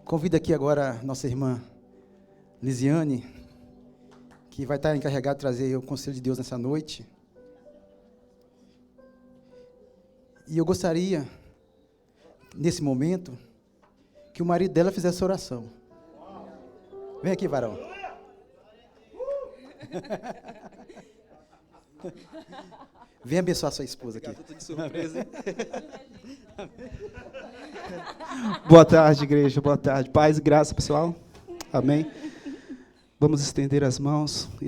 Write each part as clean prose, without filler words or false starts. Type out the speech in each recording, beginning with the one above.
Convido aqui agora a nossa irmã Lisiane, que vai estar encarregada de trazer o Conselho de Deus nessa noite. E eu gostaria, nesse momento, que o marido dela fizesse essa oração. Vem aqui, varão. Vem abençoar sua esposa aqui. Boa tarde, igreja. Boa tarde. Paz e graça, pessoal. Amém. Vamos estender as mãos e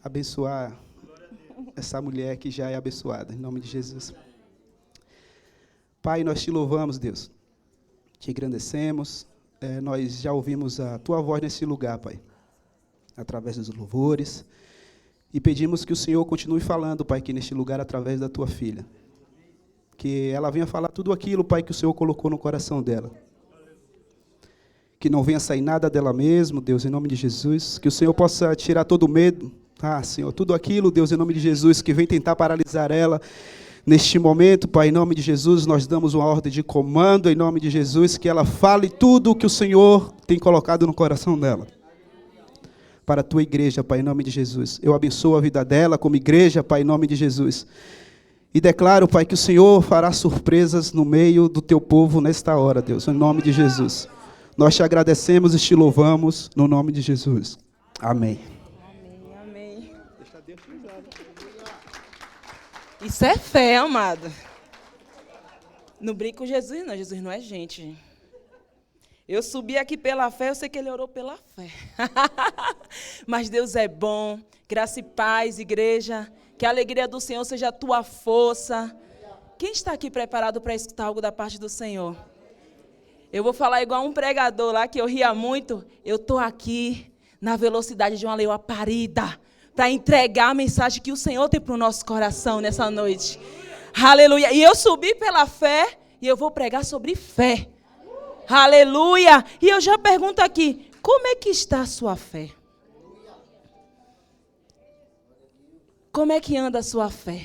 abençoar essa mulher que já é abençoada, em nome de Jesus. Pai, nós te louvamos, Deus. Te engrandecemos. Nós já ouvimos a tua voz nesse lugar, Pai, através dos louvores. E pedimos que o Senhor continue falando, Pai, aqui neste lugar, através da tua filha. Que ela venha falar tudo aquilo, Pai, que o Senhor colocou no coração dela. Que não venha sair nada dela mesmo, Deus, em nome de Jesus. Que o Senhor possa tirar todo o medo. Senhor, tudo aquilo, Deus, em nome de Jesus, que vem tentar paralisar ela. Neste momento, Pai, em nome de Jesus, nós damos uma ordem de comando, em nome de Jesus, que ela fale tudo o que o Senhor tem colocado no coração dela. Para a tua igreja, Pai, em nome de Jesus. Eu abençoo a vida dela como igreja, Pai, em nome de Jesus. E declaro, Pai, que o Senhor fará surpresas no meio do teu povo nesta hora, Deus, em nome de Jesus. Nós te agradecemos e te louvamos, no nome de Jesus. Amém. Amém, amém. Isso é fé, amado. Não brinca com Jesus, não. Jesus não é gente. Eu subi aqui pela fé, eu sei que ele orou pela fé. Mas Deus é bom. Graça e paz, igreja. Que a alegria do Senhor seja a tua força. Quem está aqui preparado para escutar algo da parte do Senhor? Eu vou falar igual um pregador lá, que eu ria muito. Eu estou aqui na velocidade de uma leoa parida para entregar a mensagem que o Senhor tem para o nosso coração nessa noite. Aleluia. E eu subi pela fé e eu vou pregar sobre fé. Aleluia. E eu já pergunto aqui, como é que está a sua fé? Como é que anda a sua fé?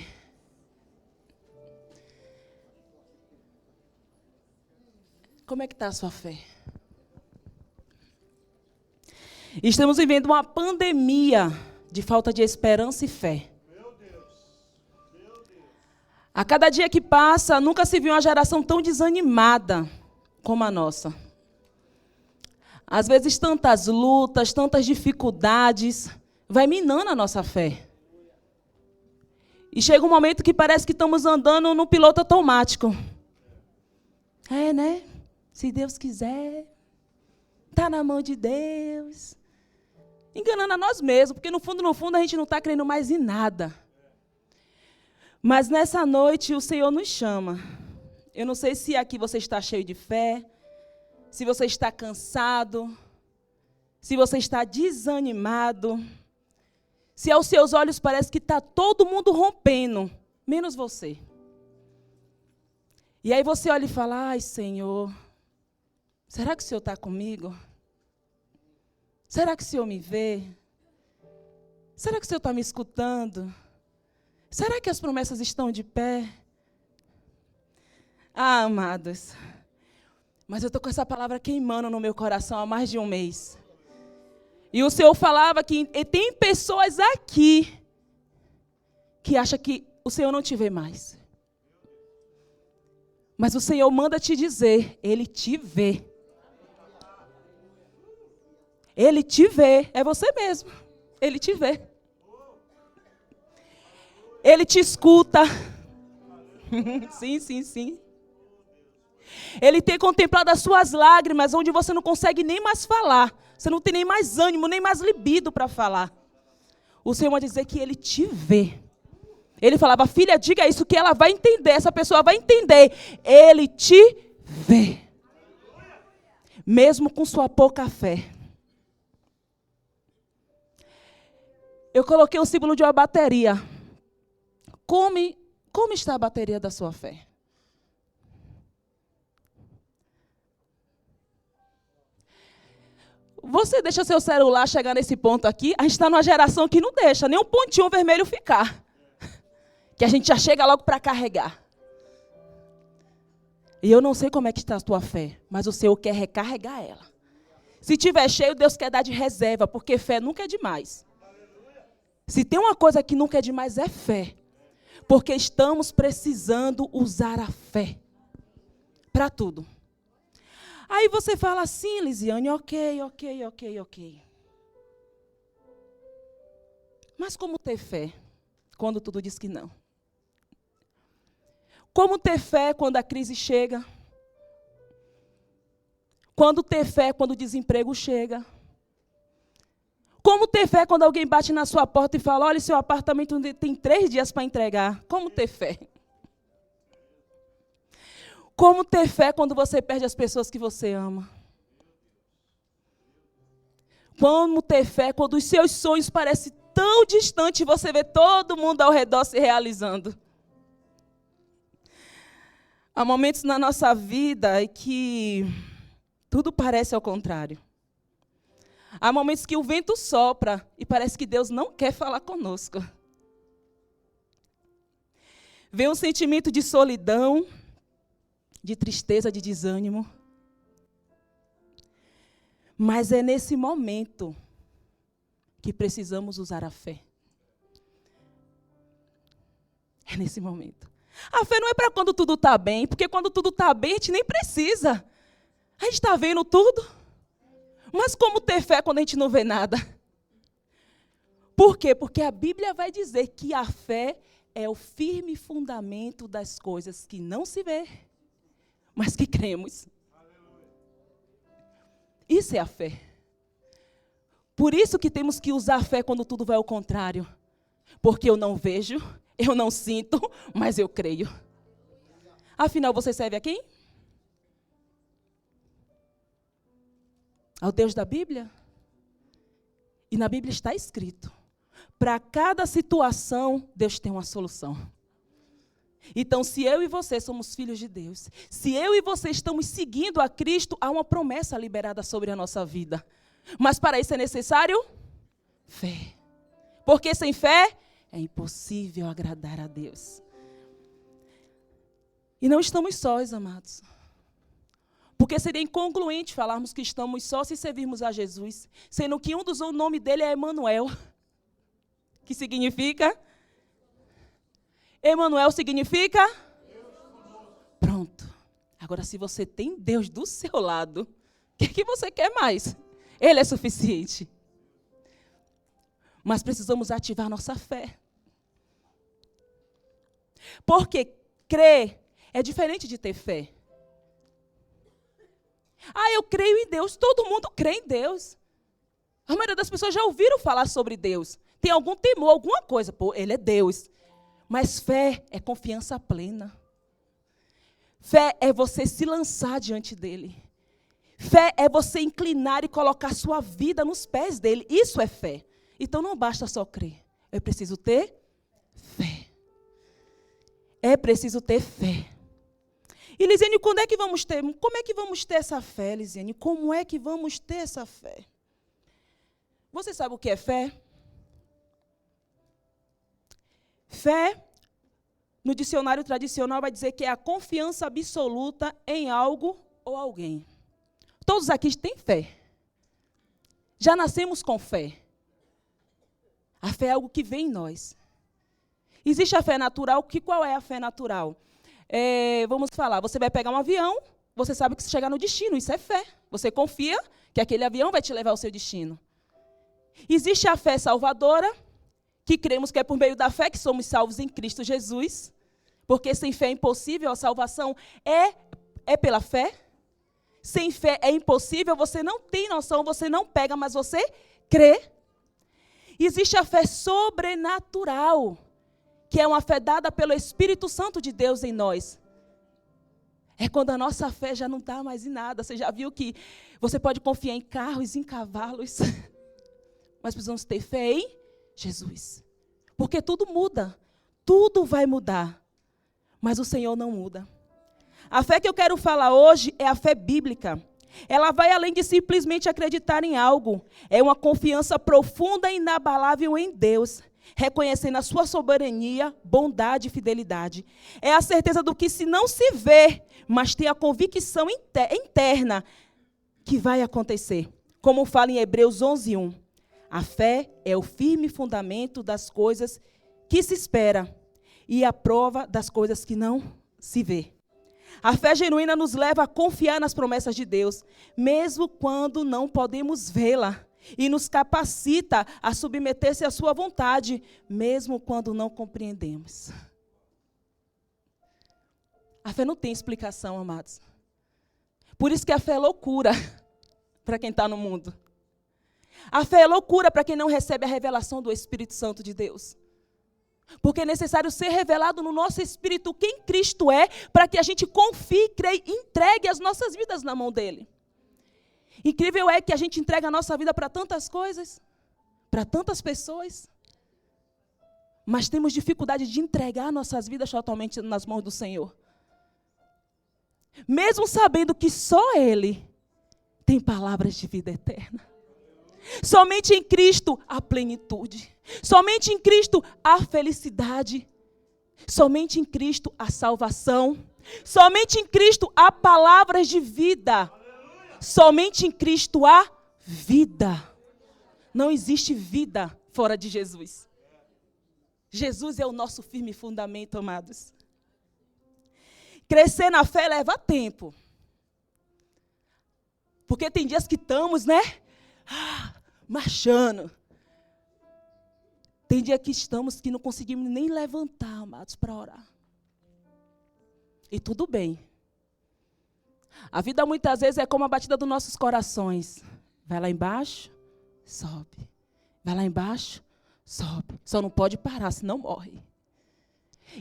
Como é que está a sua fé? Estamos vivendo uma pandemia de falta de esperança e fé. A cada dia que passa, nunca se viu uma geração tão desanimada como a nossa. Às vezes, tantas lutas, tantas dificuldades, vai minando a nossa fé. E chega um momento que parece que estamos andando no piloto automático. Né? Se Deus quiser, está na mão de Deus. Enganando a nós mesmos, porque no fundo, a gente não está crendo mais em nada. Mas nessa noite o Senhor nos chama. Eu não sei se aqui você está cheio de fé, se você está cansado, se você está desanimado, se aos seus olhos parece que está todo mundo rompendo, menos você. E aí você olha e fala, ai, Senhor, será que o Senhor está comigo? Será que o Senhor me vê? Será que o Senhor está me escutando? Será que as promessas estão de pé? Amados, mas eu estou com essa palavra queimando no meu coração há mais de um mês. E o Senhor falava que tem pessoas aqui que acham que o Senhor não te vê mais. Mas o Senhor manda te dizer, Ele te vê. Ele te vê, é você mesmo. Ele te vê. Ele te escuta. Sim. Ele tem contemplado as suas lágrimas, onde você não consegue nem mais falar. Você não tem nem mais ânimo, nem mais libido para falar. O Senhor vai dizer que Ele te vê. Ele falava, filha, diga isso que ela vai entender, essa pessoa vai entender. Ele te vê. Mesmo com sua pouca fé. Eu coloquei o símbolo de uma bateria. Como está a bateria da sua fé? Você deixa seu celular chegar nesse ponto aqui, a gente está numa geração que não deixa nem um pontinho vermelho ficar. Que a gente já chega logo para carregar. E eu não sei como é que está a tua fé, mas o Senhor quer recarregar ela. Se tiver cheio, Deus quer dar de reserva, porque fé nunca é demais. Se tem uma coisa que nunca é demais, é fé. Porque estamos precisando usar a fé para tudo. Aí você fala assim, Lisiane, ok. Mas como ter fé quando tudo diz que não? Como ter fé quando a crise chega? Como ter fé quando o desemprego chega? Como ter fé quando alguém bate na sua porta e fala, olha, seu apartamento tem 3 dias para entregar? Como ter fé? Como ter fé quando você perde as pessoas que você ama? Como ter fé quando os seus sonhos parecem tão distantes e você vê todo mundo ao redor se realizando? Há momentos na nossa vida em que tudo parece ao contrário. Há momentos que o vento sopra e parece que Deus não quer falar conosco. Vem um sentimento de solidão, de tristeza, de desânimo. Mas é nesse momento que precisamos usar a fé. É nesse momento. A fé não é para quando tudo está bem, porque quando tudo está bem a gente nem precisa. A gente está vendo tudo. Mas como ter fé quando a gente não vê nada? Por quê? Porque a Bíblia vai dizer que a fé é o firme fundamento das coisas que não se vê, mas que cremos. Isso é a fé. Por isso que temos que usar a fé quando tudo vai ao contrário. Porque eu não vejo, eu não sinto, mas eu creio. Afinal, você serve a quem? Ao Deus da Bíblia? E na Bíblia está escrito, para cada situação, Deus tem uma solução. Então, se eu e você somos filhos de Deus, se eu e você estamos seguindo a Cristo, há uma promessa liberada sobre a nossa vida. Mas para isso é necessário fé. Porque sem fé é impossível agradar a Deus. E não estamos sós, amados. Porque seria incongruente falarmos que estamos só se servirmos a Jesus, sendo que o nome dele é Emanuel, que significa? Emanuel significa? Pronto. Agora, se você tem Deus do seu lado, o que você quer mais? Ele é suficiente. Mas precisamos ativar nossa fé. Porque crer é diferente de ter fé. Ah, eu creio em Deus. Todo mundo crê em Deus. A maioria das pessoas já ouviram falar sobre Deus. Tem algum temor, alguma coisa. Pô, ele é Deus. Mas fé é confiança plena. Fé é você se lançar diante dele. Fé é você inclinar e colocar sua vida nos pés dele. Isso é fé. Então não basta só crer. É preciso ter fé. É preciso ter fé. E, Lisiane, quando é que vamos ter? Como é que vamos ter essa fé, Lisiane? Como é que vamos ter essa fé? Você sabe o que é fé? Fé, no dicionário tradicional, vai dizer que é a confiança absoluta em algo ou alguém. Todos aqui têm fé. Já nascemos com fé. A fé é algo que vem em nós. Existe a fé natural. Qual é a fé natural? Vamos falar, você vai pegar um avião, você sabe que você chegar no destino, isso é fé. Você confia que aquele avião vai te levar ao seu destino. Existe a fé salvadora, que cremos que é por meio da fé que somos salvos em Cristo Jesus, porque sem fé é impossível, a salvação é pela fé. Sem fé é impossível, você não tem noção, você não pega, mas você crê. Existe a fé sobrenatural, que é uma fé dada pelo Espírito Santo de Deus em nós. É quando a nossa fé já não está mais em nada. Você já viu que você pode confiar em carros, em cavalos, mas precisamos ter fé em Jesus. Porque tudo muda, tudo vai mudar, mas o Senhor não muda. A fé que eu quero falar hoje é a fé bíblica. Ela vai além de simplesmente acreditar em algo. É uma confiança profunda e inabalável em Deus, reconhecendo a sua soberania, bondade e fidelidade. É a certeza do que se não se vê, mas tem a convicção interna que vai acontecer. Como fala em Hebreus 11:1. A fé é o firme fundamento das coisas que se espera e a prova das coisas que não se vê. A fé genuína nos leva a confiar nas promessas de Deus, mesmo quando não podemos vê-la, e nos capacita a submeter-se à sua vontade, mesmo quando não compreendemos. A fé não tem explicação, amados. Por isso que a fé é loucura para quem está no mundo. A fé é loucura para quem não recebe a revelação do Espírito Santo de Deus. Porque é necessário ser revelado no nosso espírito quem Cristo é, para que a gente confie, creia e entregue as nossas vidas na mão dele. Incrível é que a gente entrega a nossa vida para tantas coisas, para tantas pessoas, mas temos dificuldade de entregar nossas vidas totalmente nas mãos do Senhor. Mesmo sabendo que só Ele tem palavras de vida eterna. Somente em Cristo há plenitude. Somente em Cristo há felicidade. Somente em Cristo há salvação. Somente em Cristo há palavras de vida. Somente em Cristo há vida. Não existe vida fora de Jesus. Jesus é o nosso firme fundamento, amados. Crescer na fé leva tempo. Porque tem dias que estamos, marchando. Tem dia que estamos que não conseguimos nem levantar, amados, para orar. E tudo bem. A vida muitas vezes é como a batida dos nossos corações. Vai lá embaixo, sobe. Vai lá embaixo, sobe. Só não pode parar, senão morre.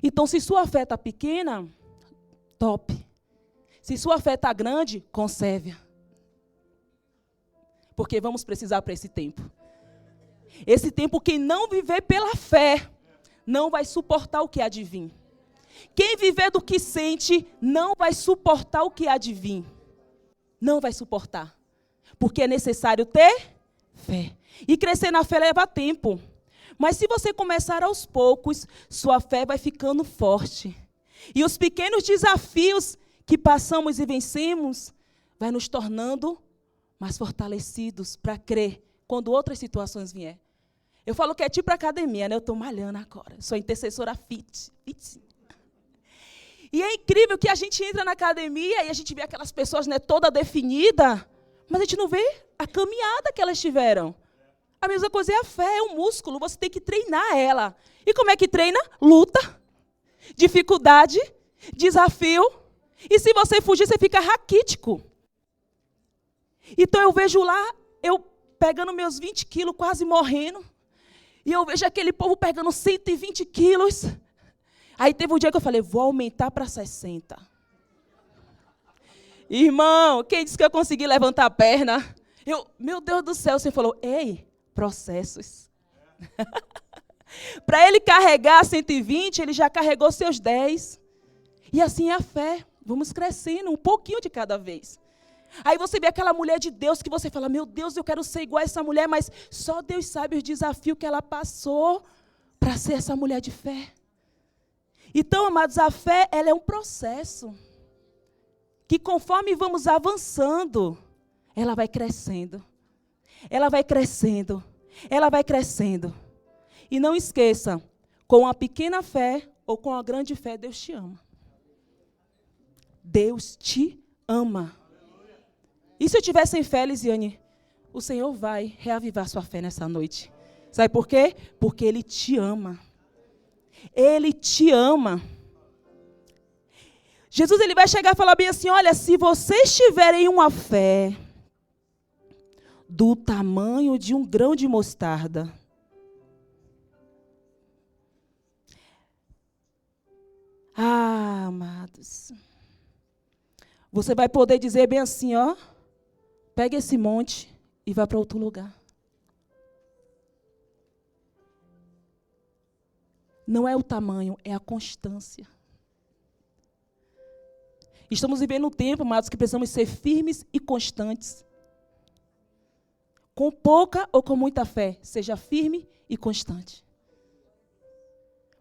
Então, se sua fé está pequena, top. Se sua fé está grande, conserve-a. Porque vamos precisar para esse tempo. Esse tempo, quem não viver pela fé, não vai suportar o que há de vir. Quem viver do que sente, não vai suportar o que há de vir. Não vai suportar. Porque é necessário ter fé. E crescer na fé leva tempo. Mas se você começar aos poucos, sua fé vai ficando forte. E os pequenos desafios que passamos e vencemos, vai nos tornando mais fortalecidos para crer quando outras situações vier. Eu falo que é tipo academia, Eu estou malhando agora. Sou intercessora fit. E é incrível que a gente entra na academia e a gente vê aquelas pessoas toda definida, mas a gente não vê a caminhada que elas tiveram. A mesma coisa é a fé, é um músculo, você tem que treinar ela. E como é que treina? Luta, dificuldade, desafio. E se você fugir, você fica raquítico. Então eu vejo lá, eu pegando meus 20 quilos, quase morrendo. E eu vejo aquele povo pegando 120 quilos. Aí teve um dia que eu falei, vou aumentar para 60. Irmão, quem disse que eu consegui levantar a perna? Meu Deus do céu, você falou, ei, processos. Para ele carregar 120, ele já carregou seus 10. E assim é a fé. Vamos crescendo um pouquinho de cada vez. Aí você vê aquela mulher de Deus que você fala, meu Deus, eu quero ser igual a essa mulher, mas só Deus sabe os desafios que ela passou para ser essa mulher de fé. Então, amados, a fé, ela é um processo que conforme vamos avançando, ela vai crescendo. Ela vai crescendo. Ela vai crescendo. E não esqueça, com a pequena fé ou com a grande fé, Deus te ama. Deus te ama. E se eu tiver sem fé, Lisiane, o Senhor vai reavivar sua fé nessa noite. Sabe por quê? Porque Ele te ama. Ele te ama. Jesus ele vai chegar e falar bem assim, olha, se vocês tiverem uma fé do tamanho de um grão de mostarda, amados, você vai poder dizer bem assim, pega esse monte e vá para outro lugar. Não é o tamanho, é a constância. Estamos vivendo um tempo, amados, que precisamos ser firmes e constantes. Com pouca ou com muita fé, seja firme e constante.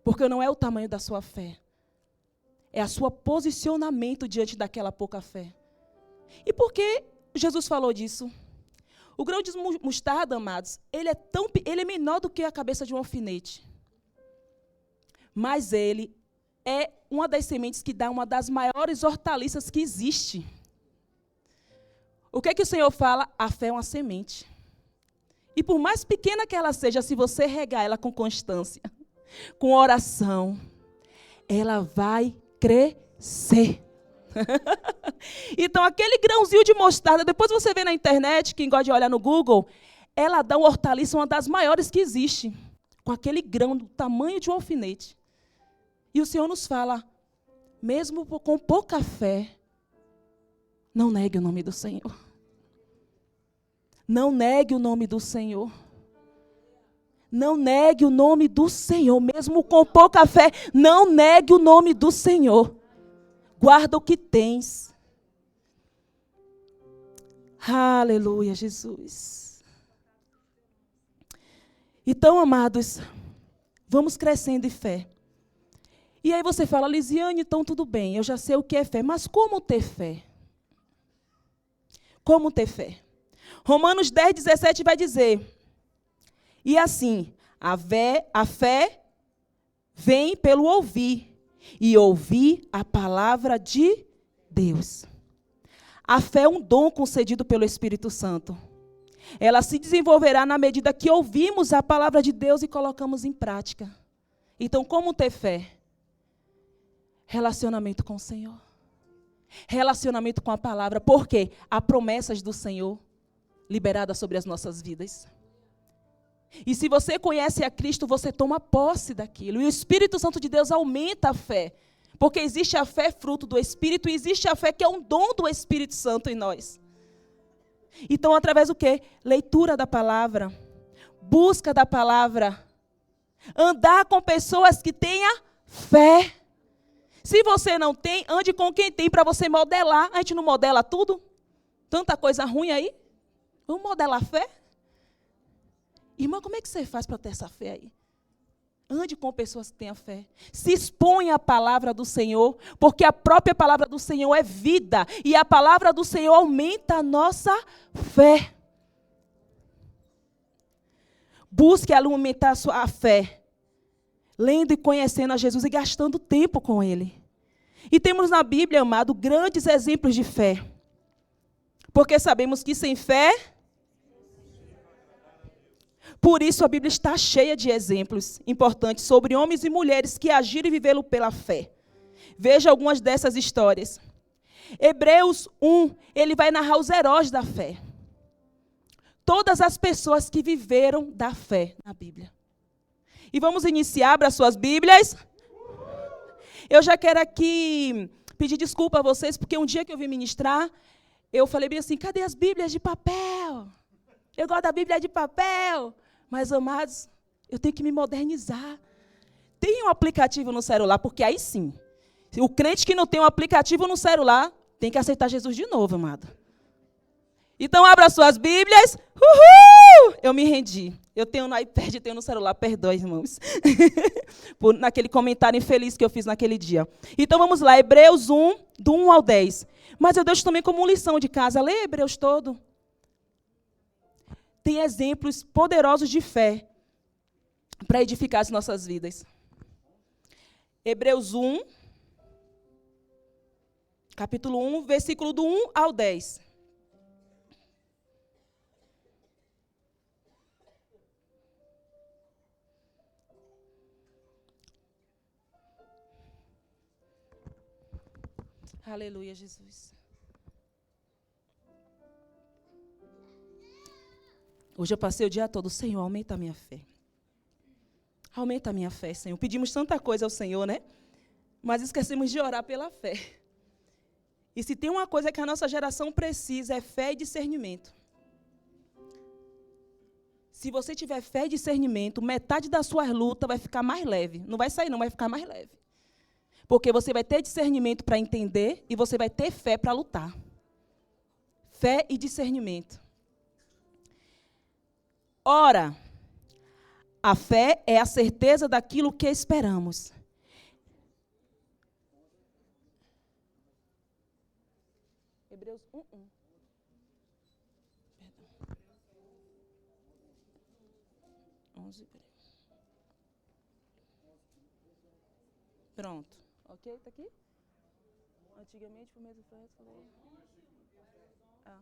Porque não é o tamanho da sua fé, é o seu posicionamento diante daquela pouca fé. E por que Jesus falou disso? O grão de mostarda, amados, ele é menor do que a cabeça de um alfinete. Mas ele é uma das sementes que dá uma das maiores hortaliças que existe. O que é que o Senhor fala? A fé é uma semente. E por mais pequena que ela seja, se você regar ela com constância, com oração, ela vai crescer. Então, aquele grãozinho de mostarda, depois você vê na internet, quem gosta de olhar no Google, ela dá uma hortaliça, uma das maiores que existe, com aquele grão do tamanho de um alfinete. E o Senhor nos fala, mesmo com pouca fé, não negue o nome do Senhor. Não negue o nome do Senhor. Não negue o nome do Senhor, mesmo com pouca fé, não negue o nome do Senhor. Guarda o que tens. Aleluia, Jesus. Então, amados, vamos crescendo em fé. E aí você fala, Lisiane, então tudo bem, eu já sei o que é fé, mas como ter fé? Como ter fé? Romanos 10, 17 vai dizer, e assim, a fé vem pelo ouvir, e ouvir a palavra de Deus. A fé é um dom concedido pelo Espírito Santo. Ela se desenvolverá na medida que ouvimos a palavra de Deus e colocamos em prática. Então, como ter fé? Relacionamento com o Senhor. Relacionamento com a palavra. Por quê? Há promessas do Senhor liberadas sobre as nossas vidas. E se você conhece a Cristo, você toma posse daquilo. E o Espírito Santo de Deus aumenta a fé. Porque existe a fé fruto do Espírito e existe a fé que é um dom do Espírito Santo em nós. Então, através do quê? Leitura da palavra. Busca da palavra. Andar com pessoas que tenham fé. Se você não tem, ande com quem tem para você modelar. A gente não modela tudo? Tanta coisa ruim aí. Vamos modelar a fé? Irmã, como é que você faz para ter essa fé aí? Ande com pessoas que tenham fé. Se exponha à palavra do Senhor, porque a própria palavra do Senhor é vida. E a palavra do Senhor aumenta a nossa fé. Busque alimentar a sua fé. Lendo e conhecendo a Jesus e gastando tempo com Ele. E temos na Bíblia, amado, grandes exemplos de fé. Porque sabemos que sem fé... Por isso a Bíblia está cheia de exemplos importantes sobre homens e mulheres que agiram e viveram pela fé. Veja algumas dessas histórias. Hebreus 1, ele vai narrar os heróis da fé. Todas as pessoas que viveram da fé na Bíblia. E vamos iniciar, abra suas Bíblias. Eu já quero aqui pedir desculpa a vocês, porque um dia que eu vim ministrar, eu falei bem assim, cadê as Bíblias de papel? Eu gosto da Bíblia de papel. Mas, amados, eu tenho que me modernizar. Tem um aplicativo no celular, porque aí sim. O crente que não tem um aplicativo no celular, tem que aceitar Jesus de novo, amado. Então, abra suas Bíblias. Uhul! Eu me rendi. Eu tenho no iPad, tenho no celular. Perdoe, irmãos. Naquele comentário infeliz que eu fiz naquele dia. Então, vamos lá. Hebreus 1, do 1 ao 10. Mas eu deixo também como lição de casa. Lê Hebreus todo. Tem exemplos poderosos de fé para edificar as nossas vidas. Hebreus 1, capítulo 1, versículo do 1 ao 10. Aleluia, Jesus. Hoje eu passei o dia todo, Senhor, aumenta a minha fé. Aumenta a minha fé, Senhor. Pedimos tanta coisa ao Senhor, né? Mas esquecemos de orar pela fé. E se tem uma coisa que a nossa geração precisa, é fé e discernimento. Se você tiver fé e discernimento, metade das suas lutas vai ficar mais leve. Não vai sair, não, vai ficar mais leve. Porque você vai ter discernimento para entender e você vai ter fé para lutar. Fé e discernimento. Ora, a fé é a certeza daquilo que esperamos. Hebreus 1:1. 11. Pronto. Ok? Está aqui? Antigamente, por meio do projeto, falei. Ah,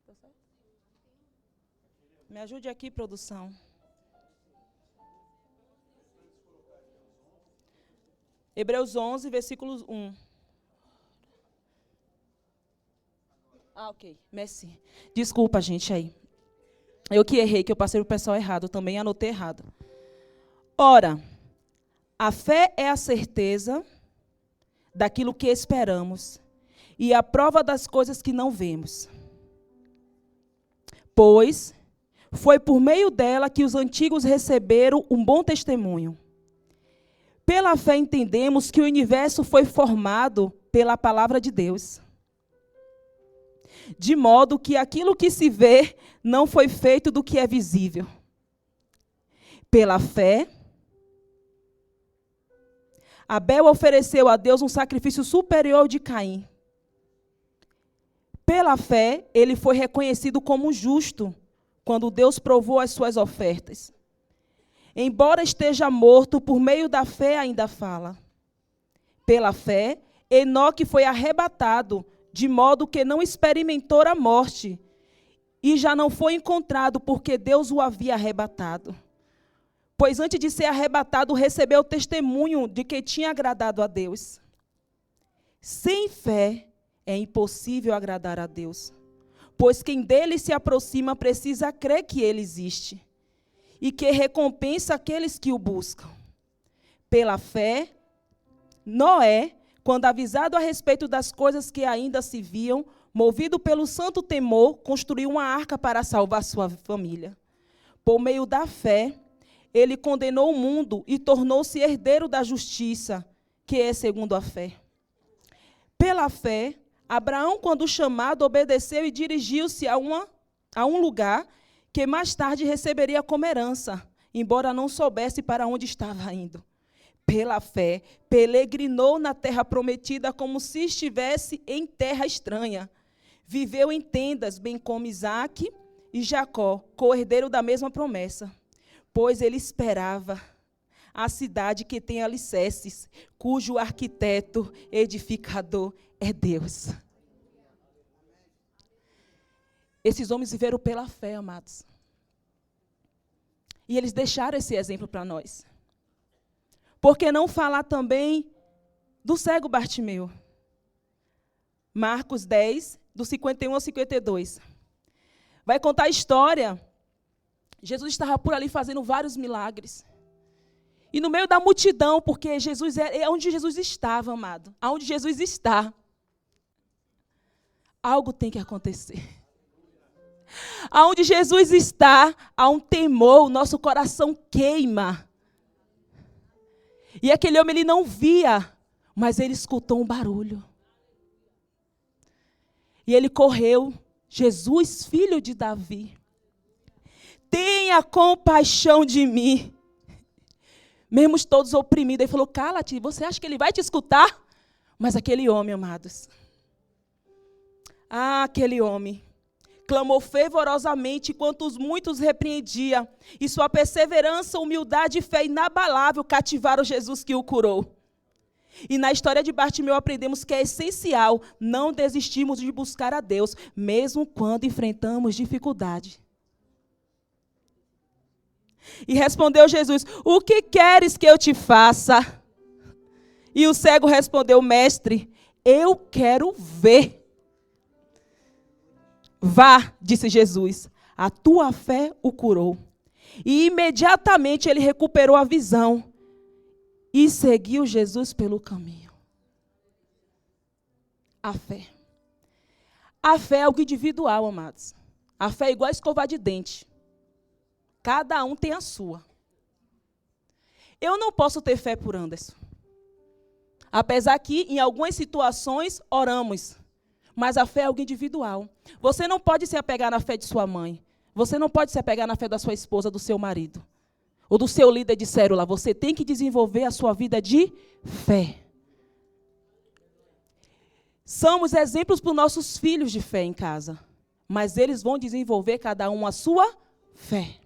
tá certo? Me ajude aqui, produção. Hebreus 11, versículo 1. Ah, ok. Merci. Desculpa, gente, aí. Eu que errei, que eu passei para o pessoal errado. Eu também anotei errado. Ora, a fé é a certeza daquilo que esperamos e a prova das coisas que não vemos. Pois foi por meio dela que os antigos receberam um bom testemunho. Pela fé entendemos que o universo foi formado pela palavra de Deus, de modo que aquilo que se vê não foi feito do que é visível. Pela fé, Abel ofereceu a Deus um sacrifício superior ao de Caim. Pela fé, ele foi reconhecido como justo quando Deus provou as suas ofertas. Embora esteja morto, por meio da fé ainda fala. Pela fé, Enoque foi arrebatado, de modo que não experimentou a morte, e já não foi encontrado, porque Deus o havia arrebatado. Pois antes de ser arrebatado, recebeu o testemunho de que tinha agradado a Deus. Sem fé, é impossível agradar a Deus, pois quem dele se aproxima precisa crer que ele existe e que recompensa aqueles que o buscam. Pela fé, Noé, quando avisado a respeito das coisas que ainda se viam, movido pelo santo temor, construiu uma arca para salvar sua família. Por meio da fé, ele condenou o mundo e tornou-se herdeiro da justiça, que é segundo a fé. Pela fé, Abraão, quando chamado, obedeceu e dirigiu-se a um lugar que mais tarde receberia como herança, embora não soubesse para onde estava indo. Pela fé, peregrinou na terra prometida como se estivesse em terra estranha. Viveu em tendas, bem como Isaque e Jacó, co-herdeiro da mesma promessa. Pois ele esperava a cidade que tem alicerces, cujo arquiteto, edificador é Deus. Esses homens viveram pela fé, amados. E eles deixaram esse exemplo para nós. Por que não falar também do cego Bartimeu? Marcos 10, do 51 ao 52. Vai contar a história. Jesus estava por ali fazendo vários milagres. E no meio da multidão, porque Jesus é onde Jesus estava, amado. Aonde Jesus está, algo tem que acontecer. Aonde Jesus está, há um temor, o nosso coração queima. E aquele homem, ele não via, mas ele escutou um barulho. E ele correu, Jesus, filho de Davi, tenha compaixão de mim. Mesmo todos oprimidos, ele falou, cala-te, você acha que ele vai te escutar? Mas aquele homem, amados, aquele homem clamou fervorosamente, enquanto os muitos repreendia, e sua perseverança, humildade e fé inabalável cativaram Jesus que o curou. E na história de Bartimeu aprendemos que é essencial não desistirmos de buscar a Deus, mesmo quando enfrentamos dificuldade. E respondeu Jesus, o que queres que eu te faça? E o cego respondeu, mestre, eu quero ver. Vá, disse Jesus, a tua fé o curou. E imediatamente ele recuperou a visão e seguiu Jesus pelo caminho. A fé. A fé é algo individual, amados. A fé é igual a escovar de dente. Cada um tem a sua. Eu não posso ter fé por Anderson. Apesar que, em algumas situações, oramos. Mas a fé é algo individual. Você não pode se apegar na fé de sua mãe. Você não pode se apegar na fé da sua esposa, do seu marido. Ou do seu líder de célula. Você tem que desenvolver a sua vida de fé. Somos exemplos para os nossos filhos de fé em casa. Mas eles vão desenvolver cada um a sua fé.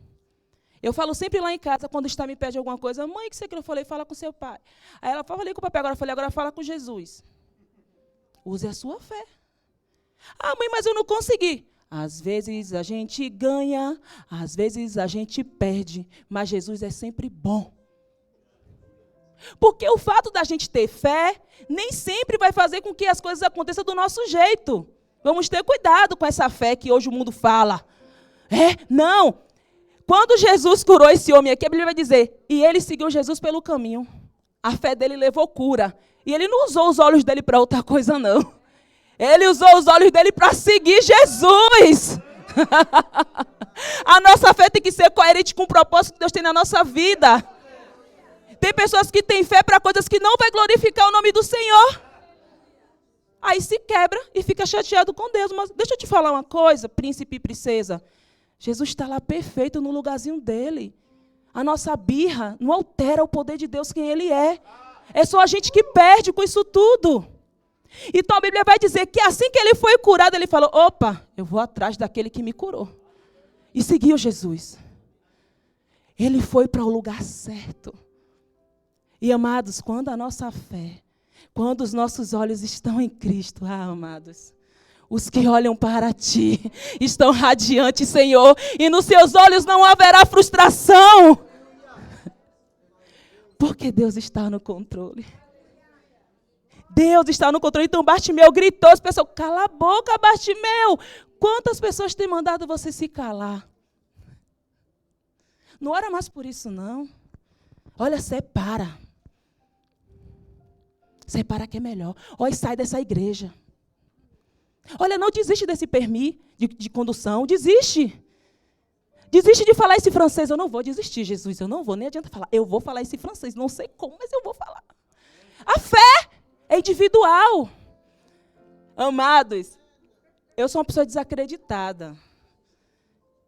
Eu falo sempre lá em casa, quando está me pede alguma coisa, mãe, o que você quer? Eu falei, fala com seu pai. Aí ela falou, falei com o papai, agora eu falei, agora fala com Jesus. Use a sua fé. Ah, mãe, mas eu não consegui. Às vezes a gente ganha, às vezes a gente perde, mas Jesus é sempre bom. Porque o fato da gente ter fé, nem sempre vai fazer com que as coisas aconteçam do nosso jeito. Vamos ter cuidado com essa fé que hoje o mundo fala. Não. Quando Jesus curou esse homem aqui, a Bíblia vai dizer, e ele seguiu Jesus pelo caminho. A fé dele levou cura. E ele não usou os olhos dele para outra coisa, não. Ele usou os olhos dele para seguir Jesus. A nossa fé tem que ser coerente com o propósito que Deus tem na nossa vida. Tem pessoas que têm fé para coisas que não vai glorificar o nome do Senhor. Aí se quebra e fica chateado com Deus. Mas deixa eu te falar uma coisa, príncipe e princesa. Jesus está lá perfeito no lugarzinho dele. A nossa birra não altera o poder de Deus quem Ele é. É só a gente que perde com isso tudo. Então a Bíblia vai dizer que assim que ele foi curado, ele falou, opa, eu vou atrás daquele que me curou. E seguiu Jesus. Ele foi para o lugar certo. E amados, quando a nossa fé, quando os nossos olhos estão em Cristo, amados, os que olham para ti estão radiantes, Senhor, e nos seus olhos não haverá frustração. Porque Deus está no controle. Deus está no controle. Então Bartimeu gritou, as pessoas, cala a boca, Bartimeu. Quantas pessoas têm mandado você se calar? Não ora mais por isso, não. Olha, separa. Separa que é melhor. Olha, sai dessa igreja. Olha, não desiste desse permis de condução. Desiste. Desiste de falar esse francês. Eu não vou desistir, Jesus. Eu não vou, nem adianta falar. Eu vou falar esse francês. Não sei como, mas eu vou falar. A fé é individual. Amados, eu sou uma pessoa desacreditada.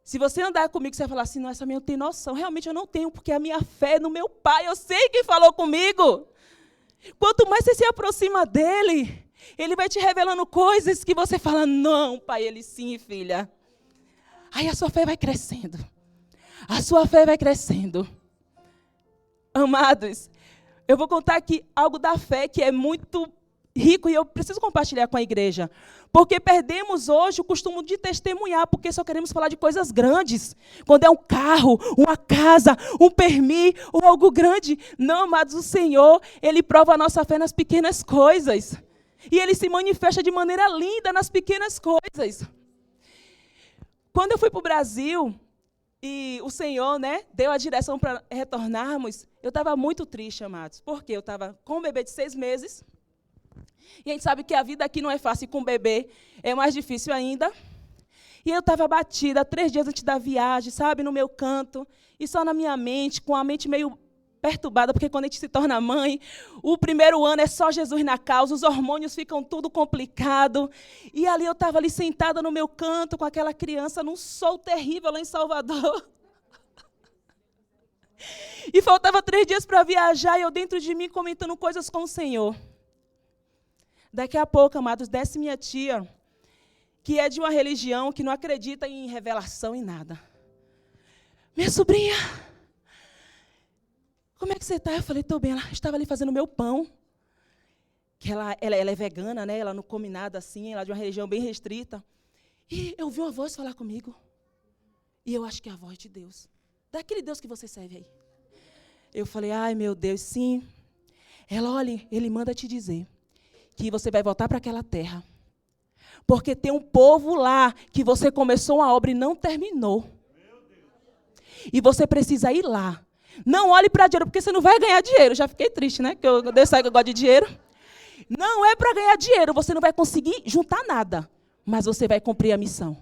Se você andar comigo, você vai falar assim, não, essa minha não tem noção. Realmente eu não tenho, porque a minha fé é no meu Pai. Eu sei quem falou comigo. Quanto mais você se aproxima dele, ele vai te revelando coisas que você fala, não, pai, ele sim, filha. Aí a sua fé vai crescendo. A sua fé vai crescendo. Amados, eu vou contar aqui algo da fé que é muito rico e eu preciso compartilhar com a igreja. Porque perdemos hoje o costume de testemunhar, porque só queremos falar de coisas grandes. Quando é um carro, uma casa, um permis ou algo grande. Não, amados, o Senhor, Ele prova a nossa fé nas pequenas coisas. E Ele se manifesta de maneira linda nas pequenas coisas. Quando eu fui para o Brasil, e o Senhor, deu a direção para retornarmos, eu estava muito triste, amados. Porque eu estava com um bebê de 6 meses. E a gente sabe que a vida aqui não é fácil, com bebê é mais difícil ainda. E eu estava abatida 3 dias antes da viagem, sabe, no meu canto. E só na minha mente, com a mente meio perturbada, porque quando a gente se torna mãe, o primeiro ano é só Jesus na causa, os hormônios ficam tudo complicado. E ali eu estava ali sentada no meu canto com aquela criança num sol terrível lá em Salvador. E faltava 3 dias para viajar e eu dentro de mim comentando coisas com o Senhor. Daqui a pouco, amados, desce minha tia, que é de uma religião que não acredita em revelação em nada. Minha sobrinha, como é que você está? Eu falei, estou bem. Ela estava ali fazendo meu pão. Que ela é vegana, ela não come nada assim, ela é de uma religião bem restrita. E eu ouvi uma voz falar comigo. E eu acho que é a voz de Deus. Daquele Deus que você serve aí. Eu falei, ai meu Deus, sim. Ela, olha, Ele manda te dizer que você vai voltar para aquela terra. Porque tem um povo lá que você começou uma obra e não terminou. E você precisa ir lá. Não olhe para dinheiro, porque você não vai ganhar dinheiro. Já fiquei triste, né? Que eu gosto de dinheiro. Não é para ganhar dinheiro, você não vai conseguir juntar nada. Mas você vai cumprir a missão.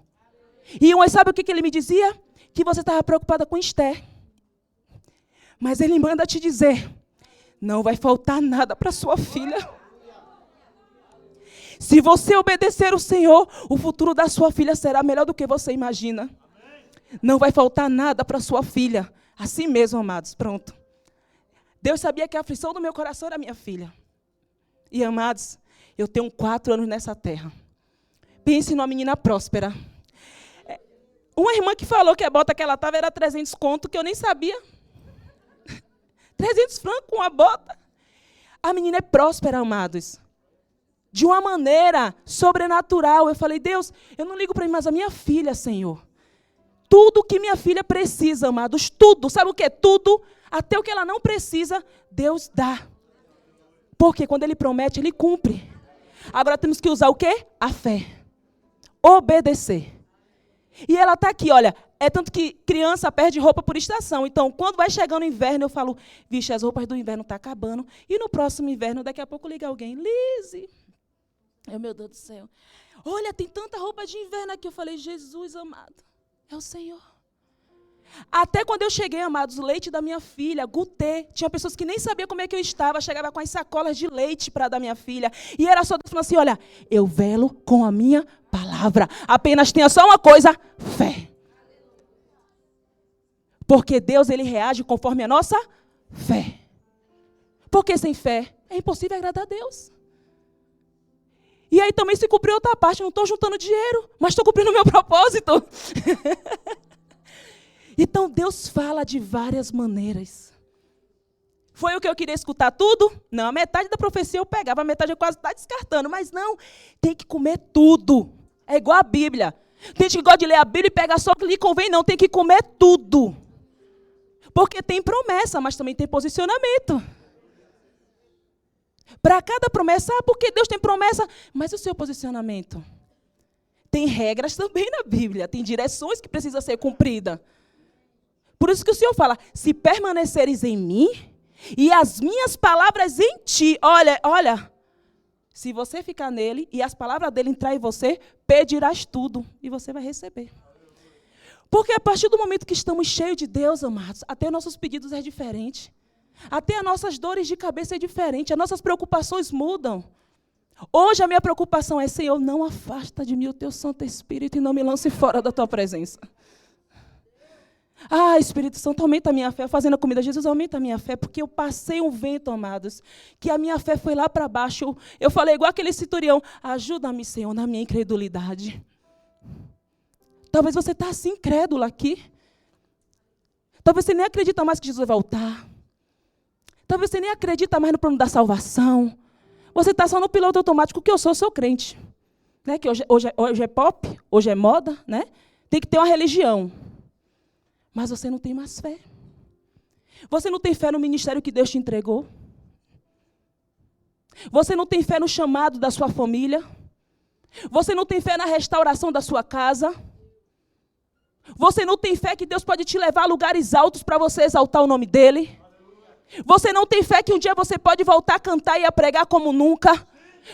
E sabe o que ele me dizia? Que você estava preocupada com Esther. Mas ele manda te dizer, não vai faltar nada para sua filha. Se você obedecer o Senhor, o futuro da sua filha será melhor do que você imagina. Não vai faltar nada para sua filha. Assim mesmo, amados, pronto. Deus sabia que a aflição do meu coração era minha filha. E, amados, eu tenho 4 anos nessa terra. Pense numa menina próspera. Uma irmã que falou que a bota que ela estava era 300 conto, que eu nem sabia. 300 francos com a bota. A menina é próspera, amados. De uma maneira sobrenatural. Eu falei, Deus, eu não ligo para mim, mas a minha filha, Senhor. Tudo que minha filha precisa, amados, tudo. Sabe o que é tudo? Até o que ela não precisa, Deus dá. Porque quando Ele promete, Ele cumpre. Agora temos que usar o quê? A fé. Obedecer. E ela está aqui, olha, é tanto que criança perde roupa por estação. Então, quando vai chegando o inverno, eu falo, vixe, as roupas do inverno estão acabando. E no próximo inverno, daqui a pouco liga alguém, Lise. Meu Deus do céu. Olha, tem tanta roupa de inverno aqui. Eu falei, Jesus amado, é o Senhor. Até quando eu cheguei, amados, o leite da minha filha, Gutê, tinha pessoas que nem sabiam como é que eu estava, chegava com as sacolas de leite para dar minha filha, e era só Deus falando assim, olha, eu velo com a minha palavra, apenas tenha só uma coisa, fé. Porque Deus, Ele reage conforme a nossa fé. Porque sem fé é impossível agradar a Deus. E aí também se cumpriu outra parte, não estou juntando dinheiro, mas estou cumprindo o meu propósito. Então, Deus fala de várias maneiras. Foi o que eu queria escutar tudo? Não, a metade da profecia eu pegava, a metade eu quase estava descartando. Mas não, tem que comer tudo. É igual a Bíblia. Tem gente que gosta de ler a Bíblia e pega só o que lhe convém. Não, tem que comer tudo. Porque tem promessa, mas também tem posicionamento. Para cada promessa, porque Deus tem promessa, mas o seu posicionamento? Tem regras também na Bíblia, tem direções que precisam ser cumpridas. Por isso que o Senhor fala, se permaneceres em mim e as minhas palavras em ti, olha, se você ficar nele e as palavras dele entrar em você, pedirás tudo e você vai receber. Porque a partir do momento que estamos cheios de Deus, amados, até nossos pedidos é diferente. Até as nossas dores de cabeça é diferente, as nossas preocupações mudam. Hoje a minha preocupação é, Senhor, não afasta de mim o teu Santo Espírito e não me lance fora da tua presença. Espírito Santo, aumenta a minha fé. Fazendo a comida, Jesus, aumenta a minha fé, porque eu passei um vento, amados, que a minha fé foi lá para baixo. Eu falei igual aquele centurião, ajuda-me, Senhor, na minha incredulidade. Talvez você está assim, incrédulo aqui. Talvez você nem acredita mais que Jesus vai voltar. Talvez você nem acredita mais no plano da salvação. Você está só no piloto automático, que eu sou crente. Né? Que hoje é pop, hoje é moda, né? Tem que ter uma religião. Mas você não tem mais fé. Você não tem fé no ministério que Deus te entregou. Você não tem fé no chamado da sua família. Você não tem fé na restauração da sua casa. Você não tem fé que Deus pode te levar a lugares altos para você exaltar o nome dEle. Você não tem fé que um dia você pode voltar a cantar e a pregar como nunca.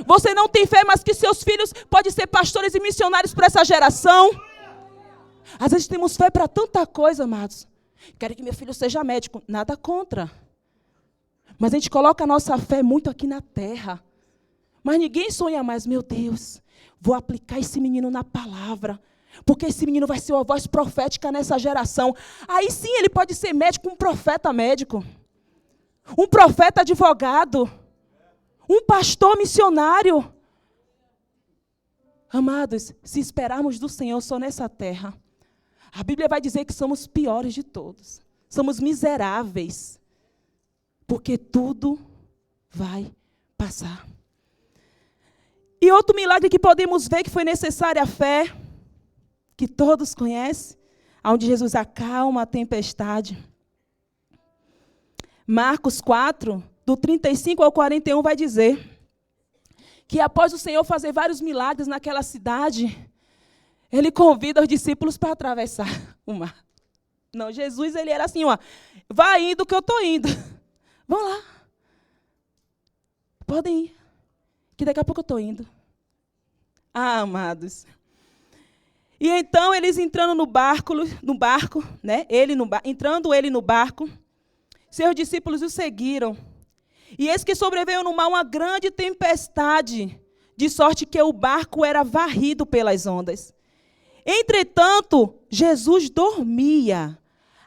Você não tem fé, mas que seus filhos podem ser pastores e missionários para essa geração. Às vezes temos fé para tanta coisa, amados. Quero que meu filho seja médico. Nada contra. Mas a gente coloca a nossa fé muito aqui na terra. Mas ninguém sonha mais, meu Deus, vou aplicar esse menino na palavra. Porque esse menino vai ser uma voz profética nessa geração. Aí sim ele pode ser médico, um profeta médico. Um profeta advogado. Um pastor missionário. Amados, se esperarmos do Senhor só nessa terra, a Bíblia vai dizer que somos piores de todos. Somos miseráveis. Porque tudo vai passar. E outro milagre que podemos ver que foi necessária a fé, que todos conhecem, onde Jesus acalma a tempestade. Marcos 4, do 35 ao 41, vai dizer que após o Senhor fazer vários milagres naquela cidade, Ele convida os discípulos para atravessar o mar. Não, Jesus, ele era assim, vai indo que eu estou indo. Vão lá. Podem ir, que daqui a pouco eu estou indo. Amados. E então, eles entrando no barco, né? Entrando ele no barco, seus discípulos o seguiram. E eis que sobreveio no mar uma grande tempestade, de sorte que o barco era varrido pelas ondas. Entretanto, Jesus dormia.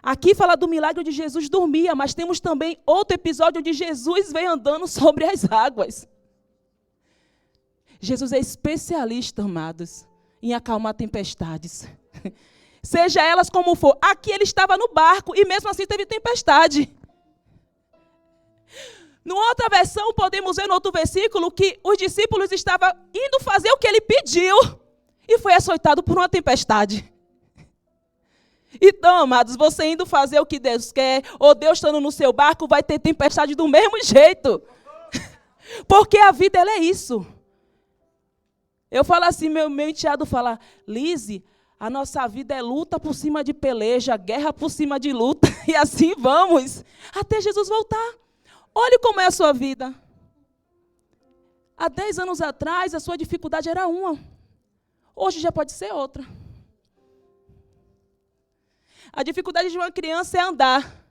Aqui fala do milagre onde Jesus dormia, mas temos também outro episódio onde Jesus veio andando sobre as águas. Jesus é especialista, amados, em acalmar tempestades. seja elas como for. Aqui ele estava no barco e mesmo assim teve tempestade. Numa outra versão, podemos ver no outro versículo que os discípulos estavam indo fazer o que ele pediu e foi açoitado por uma tempestade. Então, amados, você indo fazer o que Deus quer, ou Deus estando no seu barco, vai ter tempestade do mesmo jeito. Porque a vida, ela é isso. Eu falo assim, meu enteado fala, Lise, a nossa vida é luta por cima de peleja, guerra por cima de luta, e assim vamos, até Jesus voltar. Olhe como é a sua vida. Há 10 anos atrás, a sua dificuldade era uma. Hoje já pode ser outra. A dificuldade de uma criança é andar.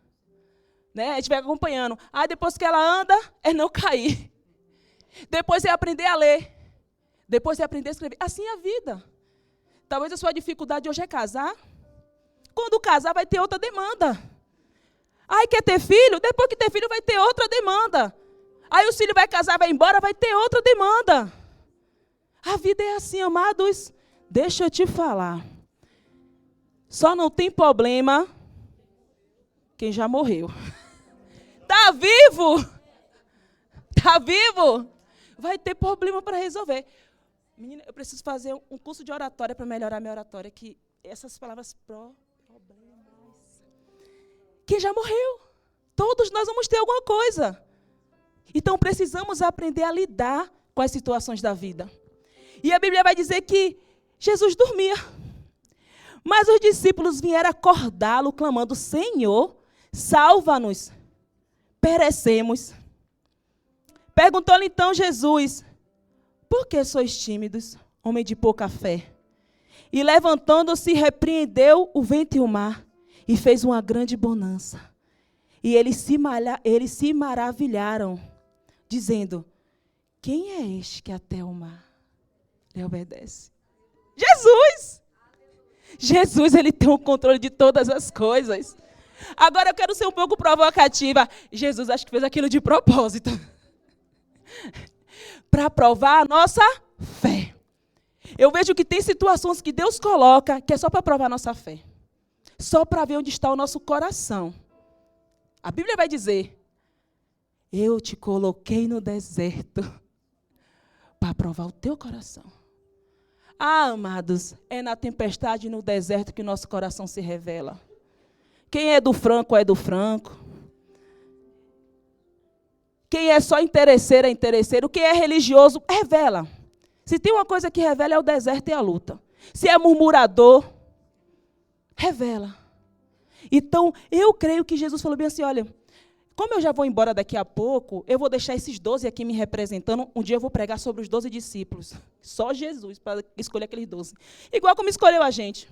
Né? A gente vai acompanhando. Depois que ela anda, é não cair. Depois é aprender a ler. Depois é aprender a escrever. Assim é a vida. Talvez a sua dificuldade hoje é casar. Quando casar, vai ter outra demanda. Quer ter filho? Depois que ter filho, vai ter outra demanda. Aí o filho vai casar, vai embora, vai ter outra demanda. A vida é assim, amados. Deixa eu te falar. Só não tem problema quem já morreu. Tá vivo? Tá vivo? Vai ter problema para resolver. Menina, eu preciso fazer um curso de oratória para melhorar minha oratória, que essas palavras problemas. Quem já morreu? Todos nós vamos ter alguma coisa. Então precisamos aprender a lidar com as situações da vida. E a Bíblia vai dizer que Jesus dormia. Mas os discípulos vieram acordá-lo, clamando, Senhor, salva-nos, perecemos. Perguntou-lhe então Jesus, por que sois tímidos, homem de pouca fé? E levantando-se, repreendeu o vento e o mar, e fez uma grande bonança. E eles se maravilharam, dizendo, quem é este que até o mar lhe obedece? Jesus! Jesus, ele tem o controle de todas as coisas. Agora eu quero ser um pouco provocativa. Jesus acho que fez aquilo de propósito. Para provar a nossa fé. Eu vejo que tem situações que Deus coloca que é só para provar a nossa fé. Só para ver onde está o nosso coração. A Bíblia vai dizer, eu te coloquei no deserto para provar o teu coração. Amados, é na tempestade e no deserto que o nosso coração se revela. Quem é do franco é do franco. Quem é só interesseiro é interesseiro. Quem é religioso, revela. Se tem uma coisa que revela é o deserto e a luta. Se é murmurador, revela. Então, eu creio que Jesus falou bem assim, olha, como eu já vou embora daqui a pouco, eu vou deixar esses 12 aqui me representando. Um dia eu vou pregar sobre os 12 discípulos. Só Jesus para escolher aqueles 12. Igual como escolheu a gente.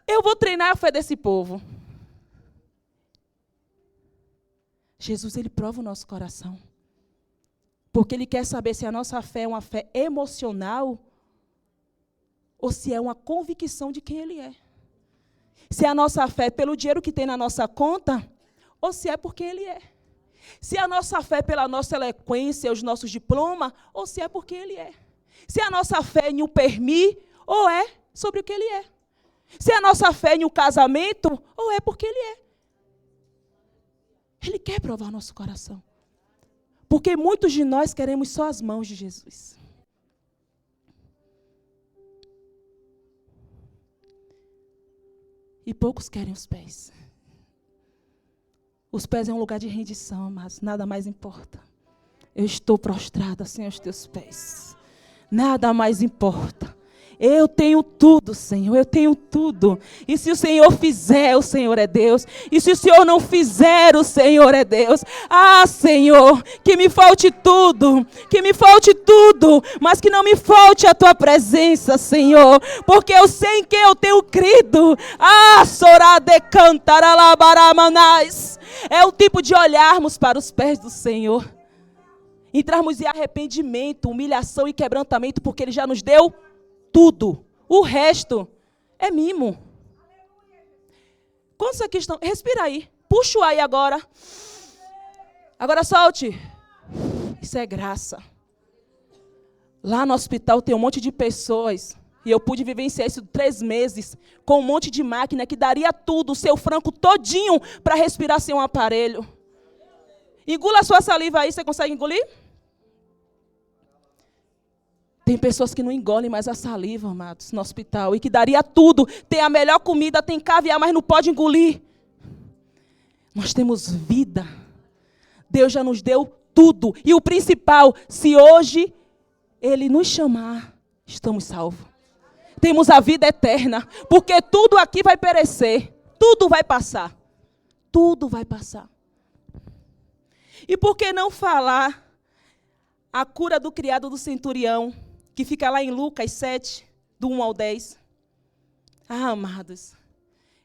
Eu vou treinar a fé desse povo. Jesus, ele prova o nosso coração. Porque ele quer saber se a nossa fé é uma fé emocional ou se é uma convicção de quem ele é. Se a nossa fé é pelo dinheiro que tem na nossa conta ou se é porque ele é. Se a nossa fé é pela nossa eloquência, os nossos diplomas, ou se é porque ele é. Se a nossa fé é em um permir, ou é sobre o que ele é. Se a nossa fé é em um casamento, ou é porque ele é. Ele quer provar nosso coração. Porque muitos de nós queremos só as mãos de Jesus. E poucos querem os pés. Os pés é um lugar de rendição, mas nada mais importa. Eu estou prostrada assim aos teus pés. Nada mais importa. Eu tenho tudo, Senhor, eu tenho tudo. E se o Senhor fizer, o Senhor é Deus. E se o Senhor não fizer, o Senhor é Deus. Senhor, que me falte tudo, mas que não me falte a tua presença, Senhor. Porque eu sei em quem eu tenho crido. Sorade cantaralabaраmanais. É o tipo de olharmos para os pés do Senhor. Entrarmos em arrependimento, humilhação e quebrantamento, porque Ele já nos deu tudo. O resto é mimo. Quantos aqui estão? Respira aí. Puxa o ar aí agora. Agora solte. Isso é graça. Lá no hospital tem um monte de pessoas E eu pude vivenciar isso 3 meses, com um monte de máquina que daria tudo, o seu franco todinho, para respirar sem um aparelho. Engula a sua saliva aí, você consegue engolir? Tem pessoas que não engolem mais a saliva, amados, no hospital, e que daria tudo. Tem a melhor comida, tem caviar, mas não pode engolir. Nós temos vida. Deus já nos deu tudo. E o principal, se hoje Ele nos chamar, estamos salvos. Temos a vida eterna, porque tudo aqui vai perecer. Tudo vai passar. Tudo vai passar. E por que não falar a cura do criado do centurião, que fica lá em Lucas 7, do 1 ao 10. Ah, amados,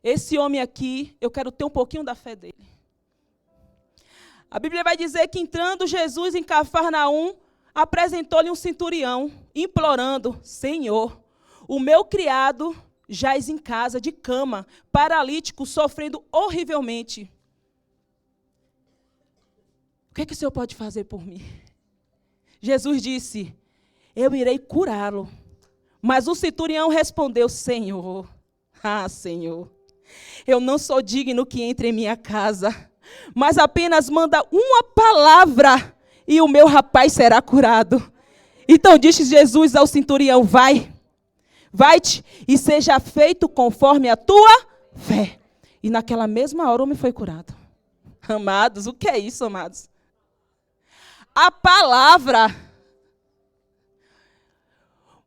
esse homem aqui, eu quero ter um pouquinho da fé dele. A Bíblia vai dizer que entrando Jesus em Cafarnaum, apresentou-lhe um centurião, implorando: Senhor, o meu criado jaz em casa, de cama, paralítico, sofrendo horrivelmente. O que o Senhor pode fazer por mim? Jesus disse: eu irei curá-lo. Mas o centurião respondeu: Senhor, Senhor, eu não sou digno que entre em minha casa, mas apenas manda uma palavra e o meu rapaz será curado. Então disse Jesus ao centurião: vai-te e seja feito conforme a tua fé. E naquela mesma hora o homem foi curado. Amados, o que é isso, amados? A palavra.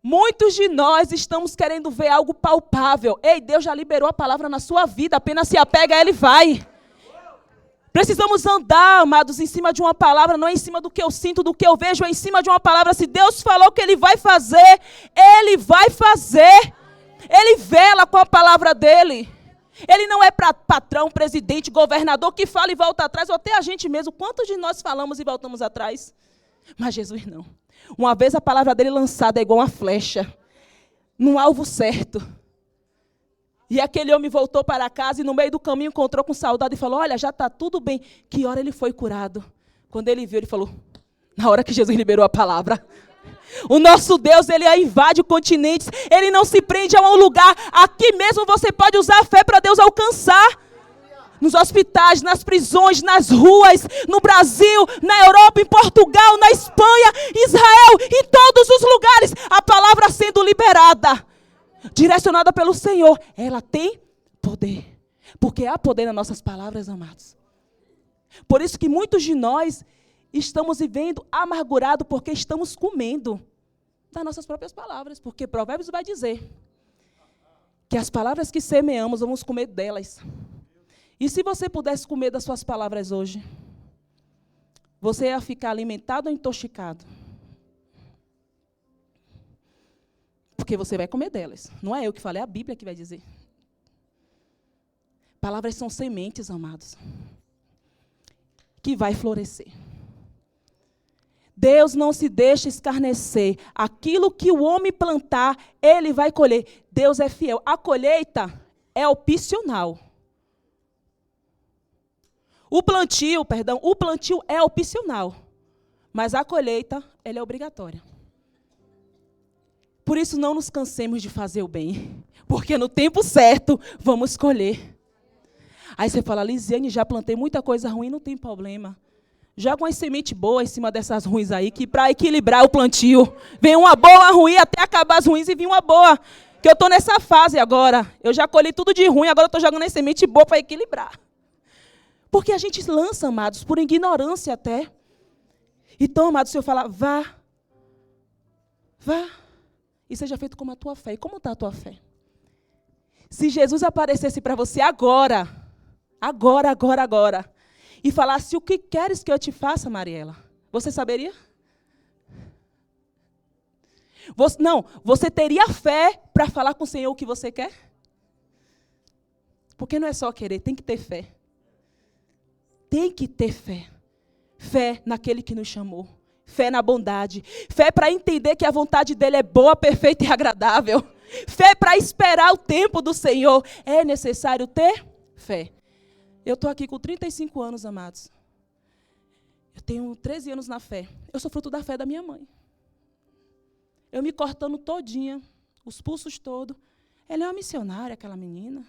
Muitos de nós estamos querendo ver algo palpável. Ei, Deus já liberou a palavra na sua vida, apenas se apega a Ele e vai. Precisamos andar, amados, em cima de uma palavra, não é em cima do que eu sinto, do que eu vejo, é em cima de uma palavra. Se Deus falou que Ele vai fazer, Ele vai fazer. Ele vela com a palavra dEle. Ele não é patrão, presidente, governador que fala e volta atrás, ou até a gente mesmo. Quantos de nós falamos e voltamos atrás? Mas Jesus não. Uma vez a palavra dele lançada é igual uma flecha, num alvo certo. E aquele homem voltou para casa e no meio do caminho encontrou com saudade e falou: olha, já está tudo bem. Que hora ele foi curado? Quando ele viu, ele falou: na hora que Jesus liberou a palavra. O nosso Deus, Ele invade continentes. Ele não se prende a um lugar. Aqui mesmo você pode usar a fé para Deus alcançar. Nos hospitais, nas prisões, nas ruas, no Brasil, na Europa, em Portugal, na Espanha, Israel, em todos os lugares. A palavra sendo liberada, direcionada pelo Senhor, ela tem poder. Porque há poder nas nossas palavras, amados. Por isso que muitos de nós estamos vivendo amargurados porque estamos comendo das nossas próprias palavras. Porque Provérbios vai dizer que as palavras que semeamos, vamos comer delas. E se você pudesse comer das suas palavras hoje, você ia ficar alimentado ou intoxicado? Porque você vai comer delas. Não é eu que falei, é a Bíblia que vai dizer. Palavras são sementes, amados, que vai florescer. Deus não se deixa escarnecer. Aquilo que o homem plantar, ele vai colher. Deus é fiel. A colheita é opcional. O plantio é opcional. Mas a colheita, ela é obrigatória. Por isso, não nos cansemos de fazer o bem. Porque no tempo certo, vamos colher. Aí você fala: Lisiane, já plantei muita coisa ruim, não tem problema. Joga uma semente boa em cima dessas ruins aí, que para equilibrar o plantio. Vem uma boa, uma ruim, até acabar as ruins e vir uma boa. Que eu estou nessa fase agora. Eu já colhi tudo de ruim, agora eu estou jogando a semente boa para equilibrar. Porque a gente lança, amados, por ignorância até. Então, amados, o Senhor fala: vá, e seja feito como a tua fé. E como está a tua fé? Se Jesus aparecesse para você agora, e falasse: o que queres que eu te faça, Mariela? Você saberia? Você teria fé para falar com o Senhor o que você quer? Porque não é só querer, tem que ter fé. Tem que ter fé. Fé naquele que nos chamou. Fé na bondade. Fé para entender que a vontade dele é boa, perfeita e agradável. Fé para esperar o tempo do Senhor. É necessário ter fé. Eu estou aqui com 35 anos, amados. Eu tenho 13 anos na fé. Eu sou fruto da fé da minha mãe. Eu me cortando todinha, os pulsos todos. Ela é uma missionária, aquela menina.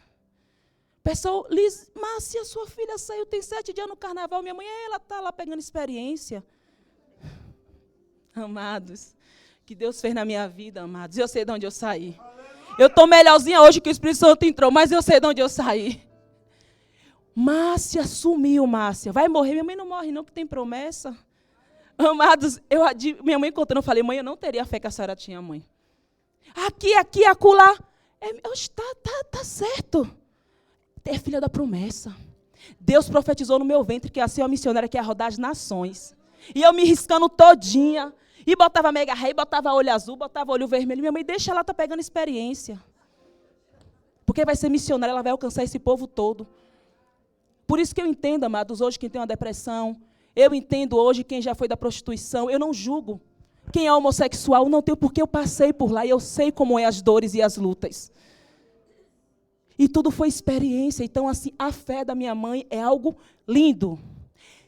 Pessoal, Márcia, sua filha saiu, tem 7 dias no carnaval, minha mãe, ela está lá pegando experiência. Amados, que Deus fez na minha vida, amados, eu sei de onde eu saí. Eu estou melhorzinha hoje que o Espírito Santo entrou, mas eu sei de onde eu saí. Márcia sumiu, Márcia. Vai morrer? Minha mãe não morre não, que tem promessa. Amados, minha mãe contando, eu falei, mãe, eu não teria a fé que a senhora tinha, mãe. Aqui, acolá. Tá certo. É filha da promessa. Deus profetizou no meu ventre que ia ser uma missionária que ia rodar as nações. E eu me riscando todinha. E botava mega rei, botava olho azul, botava olho vermelho. Minha mãe, deixa ela, tá pegando experiência. Porque vai ser missionária, ela vai alcançar esse povo todo. Por isso que eu entendo, amados, hoje quem tem uma depressão. Eu entendo hoje quem já foi da prostituição. Eu não julgo. Quem é homossexual, não tenho porque eu passei por lá. E eu sei como é as dores e as lutas. E tudo foi experiência. Então, assim, a fé da minha mãe é algo lindo.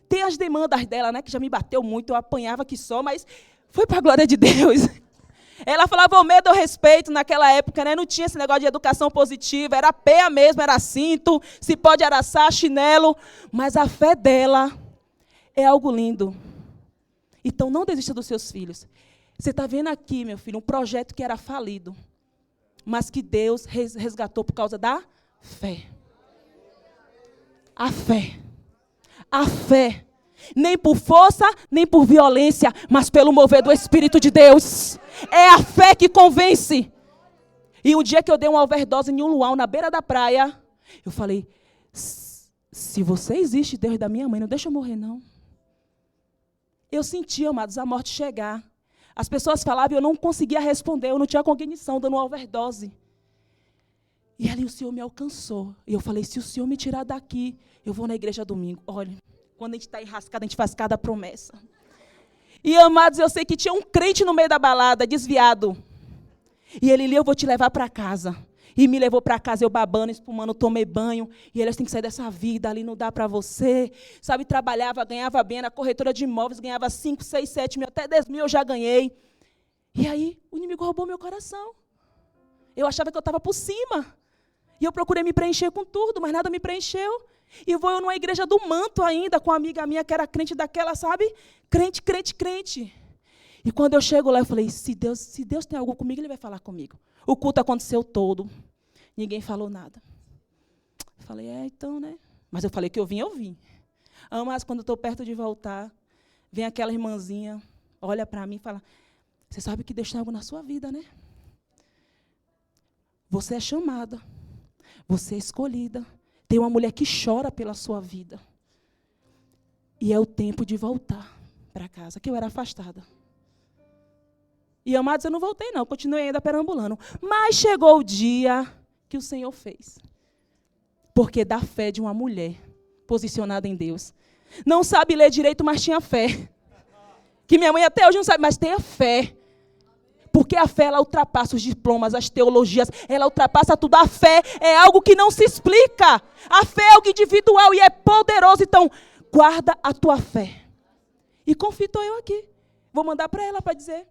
Tem as demandas dela, né, que já me bateu muito. Eu apanhava que só, mas foi para a glória de Deus. Ela falava o medo ou respeito naquela época, né? Não tinha esse negócio de educação positiva. Era peia mesmo, era cinto, se pode araçar, chinelo. Mas a fé dela é algo lindo. Então, não desista dos seus filhos. Você está vendo aqui, meu filho, um projeto que era falido, mas que Deus resgatou por causa da fé. A fé. A fé. Nem por força, nem por violência, mas pelo mover do Espírito de Deus. É a fé que convence. E um dia que eu dei uma overdose em um luau, na beira da praia, eu falei, se você existe, Deus da minha mãe, não deixa eu morrer, não. Eu senti, amados, a morte chegar. As pessoas falavam e eu não conseguia responder, eu não tinha cognição, dando uma overdose. E ali o Senhor me alcançou. E eu falei, se o Senhor me tirar daqui, eu vou na igreja domingo. Olha, quando a gente está enrascado, a gente faz cada promessa. E, amados, eu sei que tinha um crente no meio da balada, desviado. E ele, eu vou te levar para casa. E me levou para casa, eu babando, espumando, tomei banho. E eles têm que sair dessa vida, ali não dá para você. Sabe, trabalhava, ganhava bem, na corretora de imóveis, ganhava 5, 6, 7 mil, até 10 mil eu já ganhei. E aí, o inimigo roubou meu coração. Eu achava que eu estava por cima. E eu procurei me preencher com tudo, mas nada me preencheu. E vou eu numa igreja do manto ainda, com uma amiga minha que era crente daquela, sabe? Crente, crente, crente. E quando eu chego lá, eu falei, se Deus tem algo comigo, Ele vai falar comigo. O culto aconteceu todo. Ninguém falou nada. Falei, então, né? Mas eu falei que eu vim. Mas quando eu estou perto de voltar, vem aquela irmãzinha, olha para mim e fala, você sabe que Deus tem algo na sua vida, né? Você é chamada. Você é escolhida. Tem uma mulher que chora pela sua vida. E é o tempo de voltar para casa, que eu era afastada. E, amados, eu não voltei, não. Continuei ainda perambulando. Mas chegou o dia que o Senhor fez. Porque da fé de uma mulher posicionada em Deus. Não sabe ler direito, mas tinha fé. Que minha mãe até hoje não sabe, mas tenha fé. Porque a fé, ela ultrapassa os diplomas, as teologias, ela ultrapassa tudo. A fé é algo que não se explica. A fé é algo individual e é poderoso. Então, guarda a tua fé. E confitou eu aqui. Vou mandar para ela para dizer,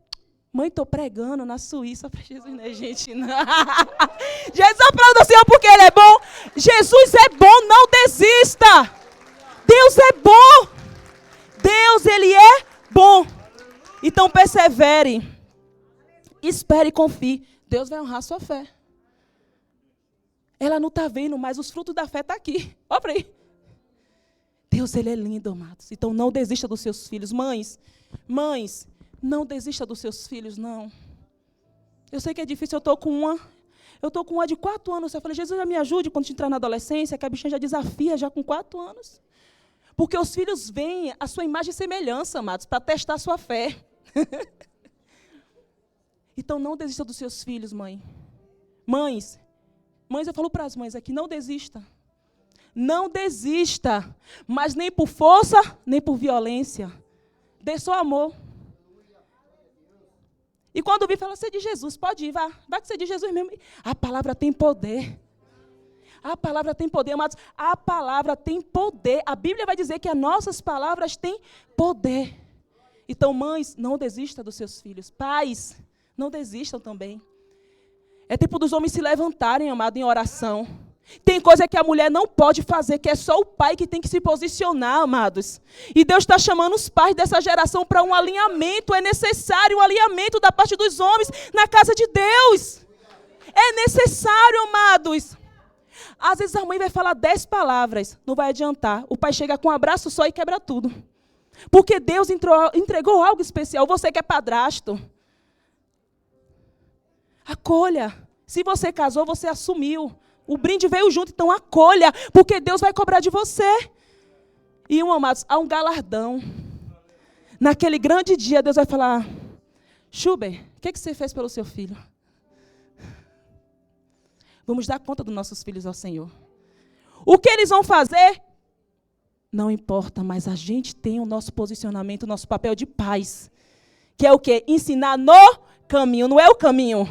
mãe, estou pregando na Suíça para Jesus, né, gente? Não. Jesus, aplauda o Senhor porque Ele é bom. Jesus é bom, não desista. Deus é bom. Deus, Ele é bom. Então, persevere. Espere e confie. Deus vai honrar a sua fé. Ela não está vendo, mas os frutos da fé estão aqui. Olha para aí. Deus, Ele é lindo, amados. Então, não desista dos seus filhos. Mães, não desista dos seus filhos, não. Eu sei que é difícil, eu estou com uma de 4 anos. Eu falei, Jesus, já me ajude quando entrar na adolescência, que a bichinha já desafia, já com 4 anos. Porque os filhos veem a sua imagem e semelhança, amados, para testar a sua fé. Então, não desista dos seus filhos, mãe. Mães, eu falo para as mães aqui, não desista. Não desista, mas nem por força, nem por violência. Dê só amor. E quando vir, fala, você é de Jesus, pode ir, vai que você é de Jesus mesmo. A palavra tem poder. A palavra tem poder, amados. A palavra tem poder. A Bíblia vai dizer que as nossas palavras têm poder. Então, mães, não desista dos seus filhos. Pais, não desistam também. É tempo dos homens se levantarem, amado, em oração. Tem coisa que a mulher não pode fazer, que é só o pai que tem que se posicionar, amados. E Deus está chamando os pais dessa geração para um alinhamento. É necessário um alinhamento da parte dos homens na casa de Deus. É necessário, amados. Às vezes a mãe vai falar 10 palavras, não vai adiantar. O pai chega com um abraço só e quebra tudo. Porque Deus entregou algo especial. Você que é padrasto, acolha. Se você casou, você assumiu. O brinde veio junto, então acolha, porque Deus vai cobrar de você. E, amados, há um galardão. Naquele grande dia, Deus vai falar: Schubert, o que você fez pelo seu filho? Vamos dar conta dos nossos filhos ao Senhor. O que eles vão fazer? Não importa, mas a gente tem o nosso posicionamento, o nosso papel de pais. Que é o quê? Ensinar no caminho, não é o caminho.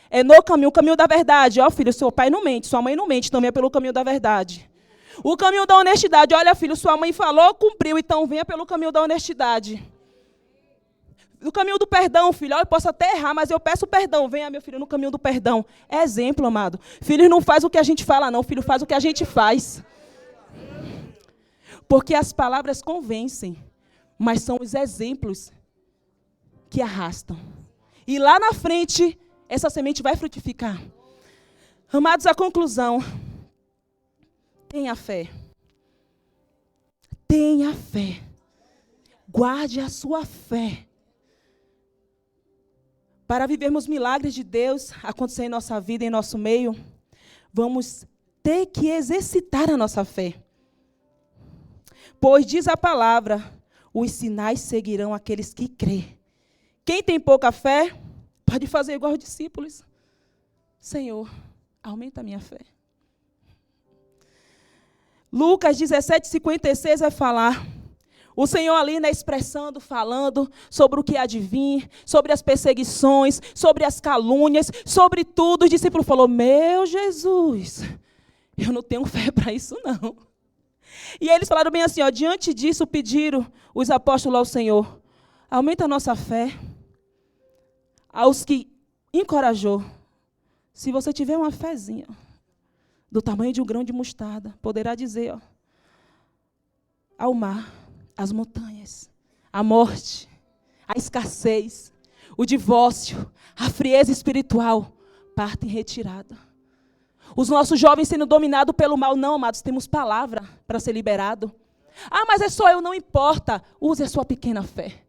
É no caminho, o caminho da verdade. Ó, filho, seu pai não mente, sua mãe não mente, então venha pelo caminho da verdade. O caminho da honestidade. Olha, filho, sua mãe falou, cumpriu, então venha pelo caminho da honestidade. No caminho do perdão, filho, eu posso até errar, mas eu peço perdão. Venha, meu filho, no caminho do perdão. É exemplo, amado. Filhos não faz o que a gente fala, não. Filho faz o que a gente faz. Porque as palavras convencem, mas são os exemplos que arrastam. E lá na frente, essa semente vai frutificar. Amados, a conclusão. Tenha fé. Tenha fé. Guarde a sua fé. Para vivermos milagres de Deus acontecer em nossa vida, em nosso meio, vamos ter que exercitar a nossa fé. Pois diz a palavra, os sinais seguirão aqueles que crêem. Quem tem pouca fé, pode fazer igual os discípulos. Senhor, aumenta a minha fé. Lucas 17:56 vai falar. O Senhor ali, né, expressando, falando sobre o que há de vir, sobre as perseguições, sobre as calúnias, sobre tudo. Os discípulos falaram: meu Jesus, eu não tenho fé para isso não. E eles falaram bem assim, ó, diante disso pediram os apóstolos ao Senhor: aumenta a nossa fé. Aos que encorajou: se você tiver uma fezinha do tamanho de um grão de mostarda, poderá dizer, ó, ao mar, as montanhas, a morte, a escassez, o divórcio, a frieza espiritual, parte em retirada. Os nossos jovens sendo dominados pelo mal. Não, amados, temos palavra para ser liberado. Ah, mas é só eu, não importa. Use a sua pequena fé.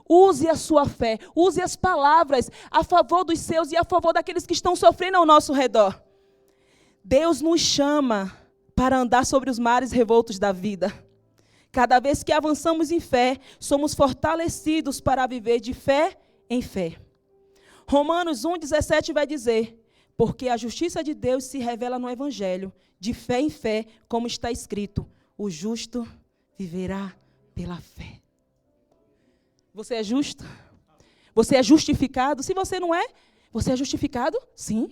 Use a sua fé. Use as palavras a favor dos seus e a favor daqueles que estão sofrendo ao nosso redor. Deus nos chama para andar sobre os mares revoltos da vida. Cada vez que avançamos em fé, somos fortalecidos para viver de fé em fé. Romanos 1,17 vai dizer: porque a justiça de Deus se revela no Evangelho, de fé em fé, como está escrito, o justo viverá pela fé. Você é justo? Você é justificado? Se você não é, você é justificado? Sim.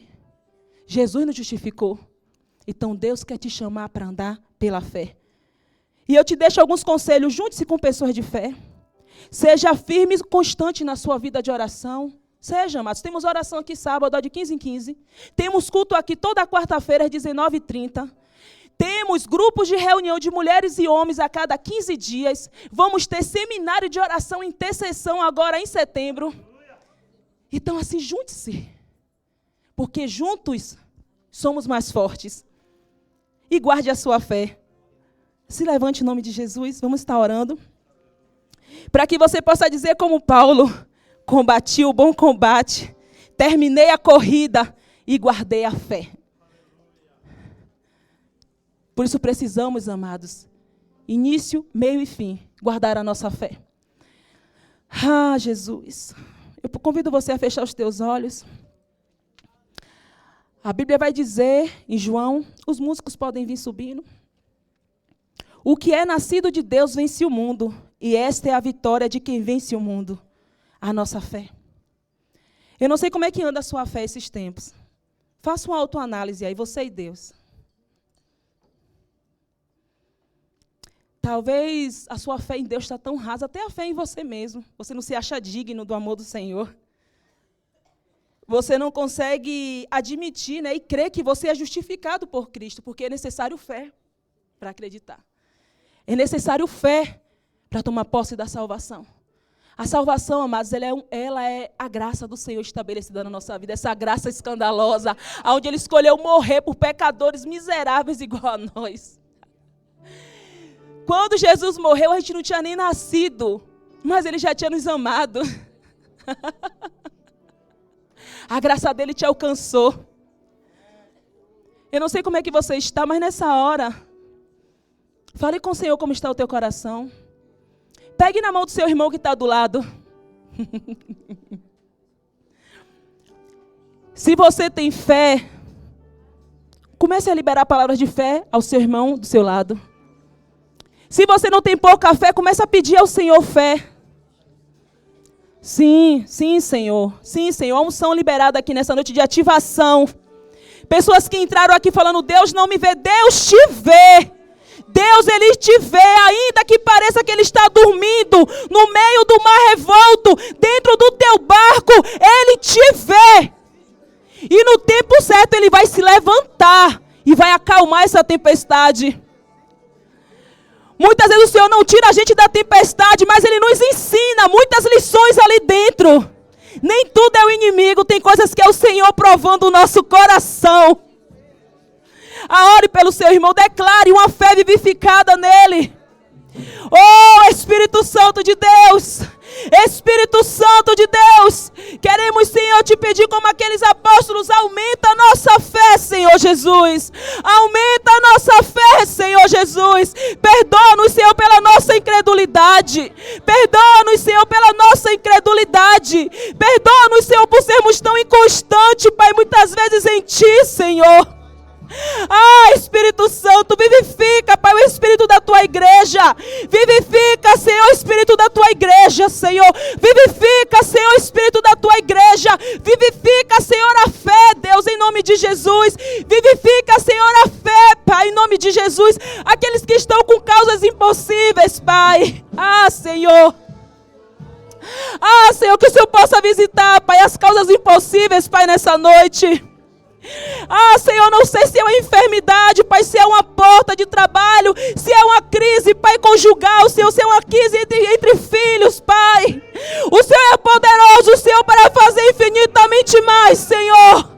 Jesus nos justificou. Então Deus quer te chamar para andar pela fé. E eu te deixo alguns conselhos. Junte-se com pessoas de fé. Seja firme e constante na sua vida de oração. Seja, amados. Temos oração aqui sábado, de 15 em 15. Temos culto aqui toda quarta-feira, às 19h30. Temos grupos de reunião de mulheres e homens a cada 15 dias. Vamos ter seminário de oração e intercessão agora em setembro. Então, assim, junte-se. Porque juntos somos mais fortes. E guarde a sua fé. Se levante em nome de Jesus, vamos estar orando. Para que você possa dizer como Paulo: combati o bom combate, terminei a corrida e guardei a fé. Por isso precisamos, amados, início, meio e fim, guardar a nossa fé. Ah, Jesus, eu convido você a fechar os teus olhos. A Bíblia vai dizer, em João, os músicos podem vir subindo: o que é nascido de Deus vence o mundo, e esta é a vitória de quem vence o mundo, a nossa fé. Eu não sei como é que anda a sua fé esses tempos. Faça uma autoanálise aí, você e Deus. Talvez a sua fé em Deus está tão rasa, até a fé em você mesmo. Você não se acha digno do amor do Senhor. você não consegue admitir, né, e crer que você é justificado por Cristo, porque é necessário fé para acreditar. É necessário fé para tomar posse da salvação. A salvação, amados, ela é a graça do Senhor estabelecida na nossa vida, essa graça escandalosa, onde Ele escolheu morrer por pecadores miseráveis igual a nós. Quando Jesus morreu, a gente não tinha nem nascido, mas Ele já tinha nos amado. A graça dele te alcançou. Eu não sei como é que você está, mas nessa hora, fale com o Senhor como está o teu coração. Pegue na mão do seu irmão que está do lado. Se você tem fé, comece a liberar palavras de fé ao seu irmão do seu lado. Se você não tem pouca fé, comece a pedir ao Senhor fé. Sim, sim, Senhor. Sim, Senhor. A unção liberada aqui nessa noite de ativação. Pessoas que entraram aqui falando, Deus não me vê. Deus te vê. Deus, Ele te vê, ainda que pareça que Ele está dormindo no meio do mar revolto, dentro do teu barco, Ele te vê. E no tempo certo Ele vai se levantar e vai acalmar essa tempestade. Muitas vezes o Senhor não tira a gente da tempestade, mas Ele nos ensina muitas lições ali dentro. Nem tudo é o inimigo, tem coisas que é o Senhor provando o nosso coração. Ore pelo seu irmão, declare uma fé vivificada nele. Oh, Espírito Santo de Deus, Espírito Santo de Deus, queremos, Senhor, te pedir como aqueles apóstolos, aumenta a nossa fé, Senhor Jesus. Aumenta a nossa fé, Senhor Jesus. Perdoa-nos, Senhor, pela nossa incredulidade. Perdoa-nos, Senhor, pela nossa incredulidade. Perdoa-nos, Senhor, por sermos tão inconstantes, Pai, muitas vezes em Ti, Senhor. Ah, Espírito Santo, vivifica, Pai, o Espírito da Tua igreja. Vivifica, Senhor, o Espírito da Tua igreja, Senhor. Vivifica, Senhor, o Espírito da Tua igreja. Vivifica, Senhor, a fé, Deus, em nome de Jesus. Vivifica, Senhor, a fé, Pai, em nome de Jesus. Aqueles que estão com causas impossíveis, Pai. Ah, Senhor. Ah, Senhor, que o Senhor possa visitar, Pai, as causas impossíveis, Pai, nessa noite. Ah, Senhor, não sei se é uma enfermidade, Pai, se é uma porta de trabalho, se é uma crise, Pai, conjugal, Senhor, se é uma crise entre filhos, Pai. O Senhor é poderoso, Senhor, para fazer infinitamente mais, Senhor.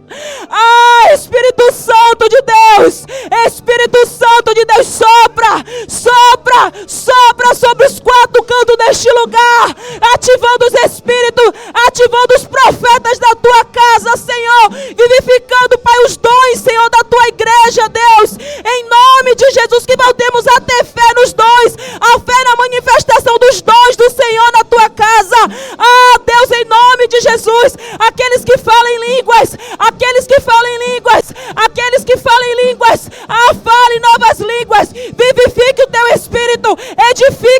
Ah, Espírito Santo de Deus, Espírito Santo de Deus, sopra, sopra, sopra sobre os quatro cantos deste lugar, ativando os espíritos, ativando os profetas da tua casa, Senhor, vivificando, Pai, os dons, Senhor, da tua igreja, Deus, em nome de Jesus, que voltemos a ter fé nos dons, a fé na manifestação dos dons do Senhor na tua casa. Ah, Deus, em nome de Jesus, aqueles que falam em línguas, aqueles que falam em línguas, aqueles que falam em línguas, fale novas línguas, vivifique o teu espírito, edifique